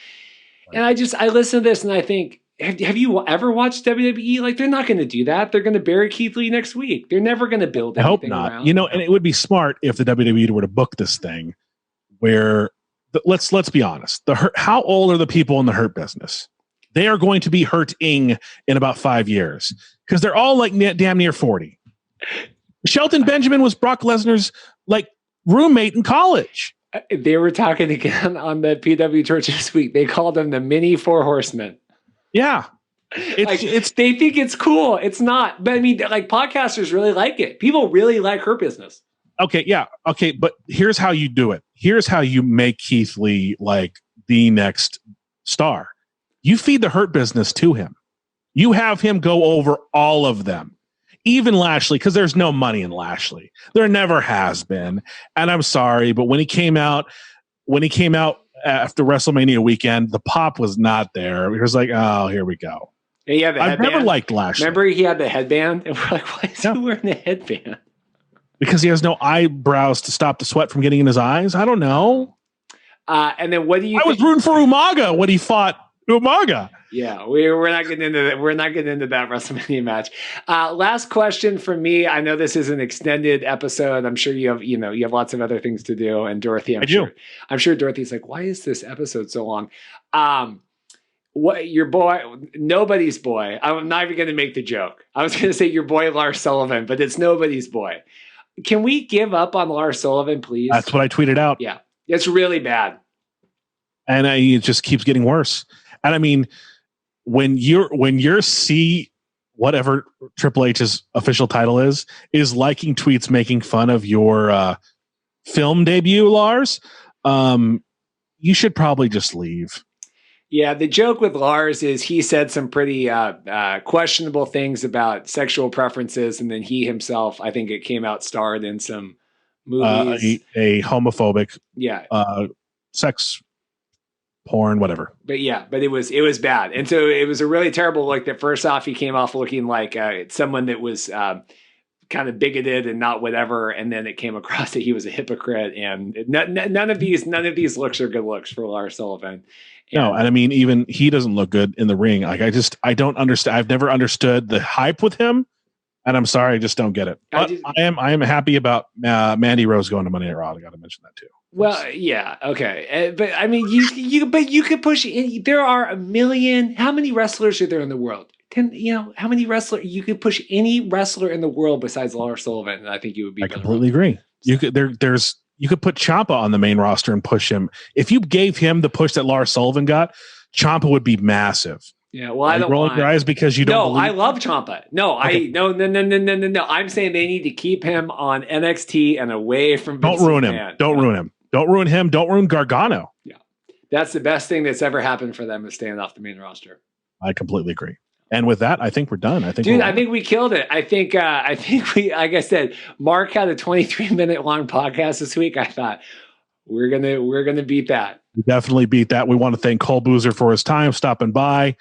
Right. And I listen to this, and I think, have you ever watched WWE? Like, they're not going to do that. They're going to bury Keith Lee next week. They're never going to build anything. I hope not. Around. And it would be smart if the WWE were to book this thing where, let's be honest, how old are the people in the hurt business? They are going to be hurting in about 5 years because they're all like damn near 40. Shelton Benjamin was Brock Lesnar's like roommate in college. They were talking again on the PW Church this week. They called them the mini 4 horsemen. Yeah. They think it's cool. It's not. But I mean, like, podcasters really like it. People really like Hurt Business. Okay. Yeah. Okay. But here's how you do it. Here's how you make Keith Lee like the next star. You feed the Hurt Business to him. You have him go over all of them, even Lashley, because there's no money in Lashley. There never has been. And I'm sorry, but when he came out after WrestleMania weekend, the pop was not there. It was like, oh, here we go. I've never liked Lashley. Remember he had the headband? And we're like, why is he wearing the headband? Because he has no eyebrows to stop the sweat from getting in his eyes? I don't know. And then what do you I was rooting for Umaga when he fought Umaga. Yeah, we're not getting into that. We're not getting into that WrestleMania match. Last question for me. I know this is an extended episode. I'm sure you have lots of other things to do. And Dorothy, I'm sure Dorothy's like, why is this episode so long? What your boy, nobody's boy. I'm not even going to make the joke. I was going to say your boy Lars Sullivan, but it's nobody's boy. Can we give up on Lars Sullivan, please? That's what I tweeted out. Yeah, it's really bad, and it just keeps getting worse. And I mean, when you're whatever Triple H's official title is liking tweets making fun of your film debut, Lars, you should probably just leave. Yeah, the joke with Lars is he said some pretty questionable things about sexual preferences, and then he himself, I think it came out, starred in some movies. A homophobic, sex porn, whatever. But it was bad, and so it was a really terrible look. That first off, he came off looking like someone that was kind of bigoted and not whatever, and then it came across that he was a hypocrite. And none of these looks are good looks for Lars Sullivan. No, and I mean, even he doesn't look good in the ring. Like, I don't understand. I've never understood the hype with him, and I'm sorry, I just don't get it. But I am happy about Mandy Rose going to Monday Night Raw. I got to mention that too. Well, yeah, okay, but I mean, you could push. There are a million. How many wrestlers are there in the world? 10. How many wrestlers? You could push any wrestler in the world besides Lars Sullivan, and I think you would be. I completely agree. You could You could put Ciampa on the main roster and push him. If you gave him the push that Lars Sullivan got, Ciampa would be massive. Yeah, well, I don't roll your eyes because you don't. No, I love Ciampa. No, okay. No. I'm saying they need to keep him on NXT and away from. Don't ruin him. Don't ruin him. Don't ruin him. Don't ruin Gargano. Yeah, that's the best thing that's ever happened for them is staying off the main roster. I completely agree. And with that, I think we're done. I think we killed it. I think we, like I said, Mark had a 23-minute long podcast this week. I thought we're gonna beat that. We definitely beat that. We want to thank Cole Boozer for his time stopping by.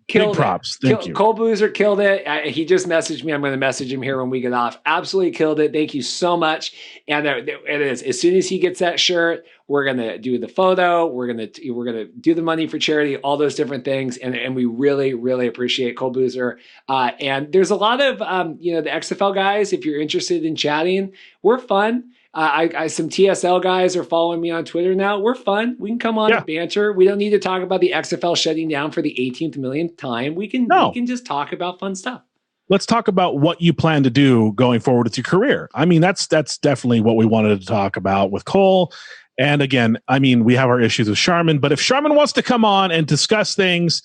Big props. Thank you. Cole Boozer killed it. He just messaged me. I'm going to message him here when we get off. Absolutely killed it. Thank you so much. And it is. As soon as he gets that shirt, We're going to do the photo. We're going to do the money for charity, all those different things. And we really, really appreciate Cole Boozer. And there's a lot of, the XFL guys, if you're interested in chatting, we're fun. Some TSL guys are following me on Twitter now. We're fun. We can come on and banter. We don't need to talk about the XFL shutting down for the 18th millionth time. We can just talk about fun stuff. Let's talk about what you plan to do going forward with your career. I mean, that's definitely what we wanted to talk about with Cole. And again, I mean, we have our issues with Sharman, but if Sharman wants to come on and discuss things,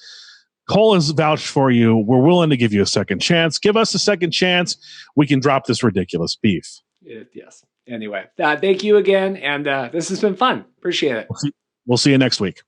Cole has vouched for you. We're willing to give you a second chance. Give us a second chance. We can drop this ridiculous beef. Yes. Anyway, thank you again. And this has been fun. Appreciate it. We'll see you next week.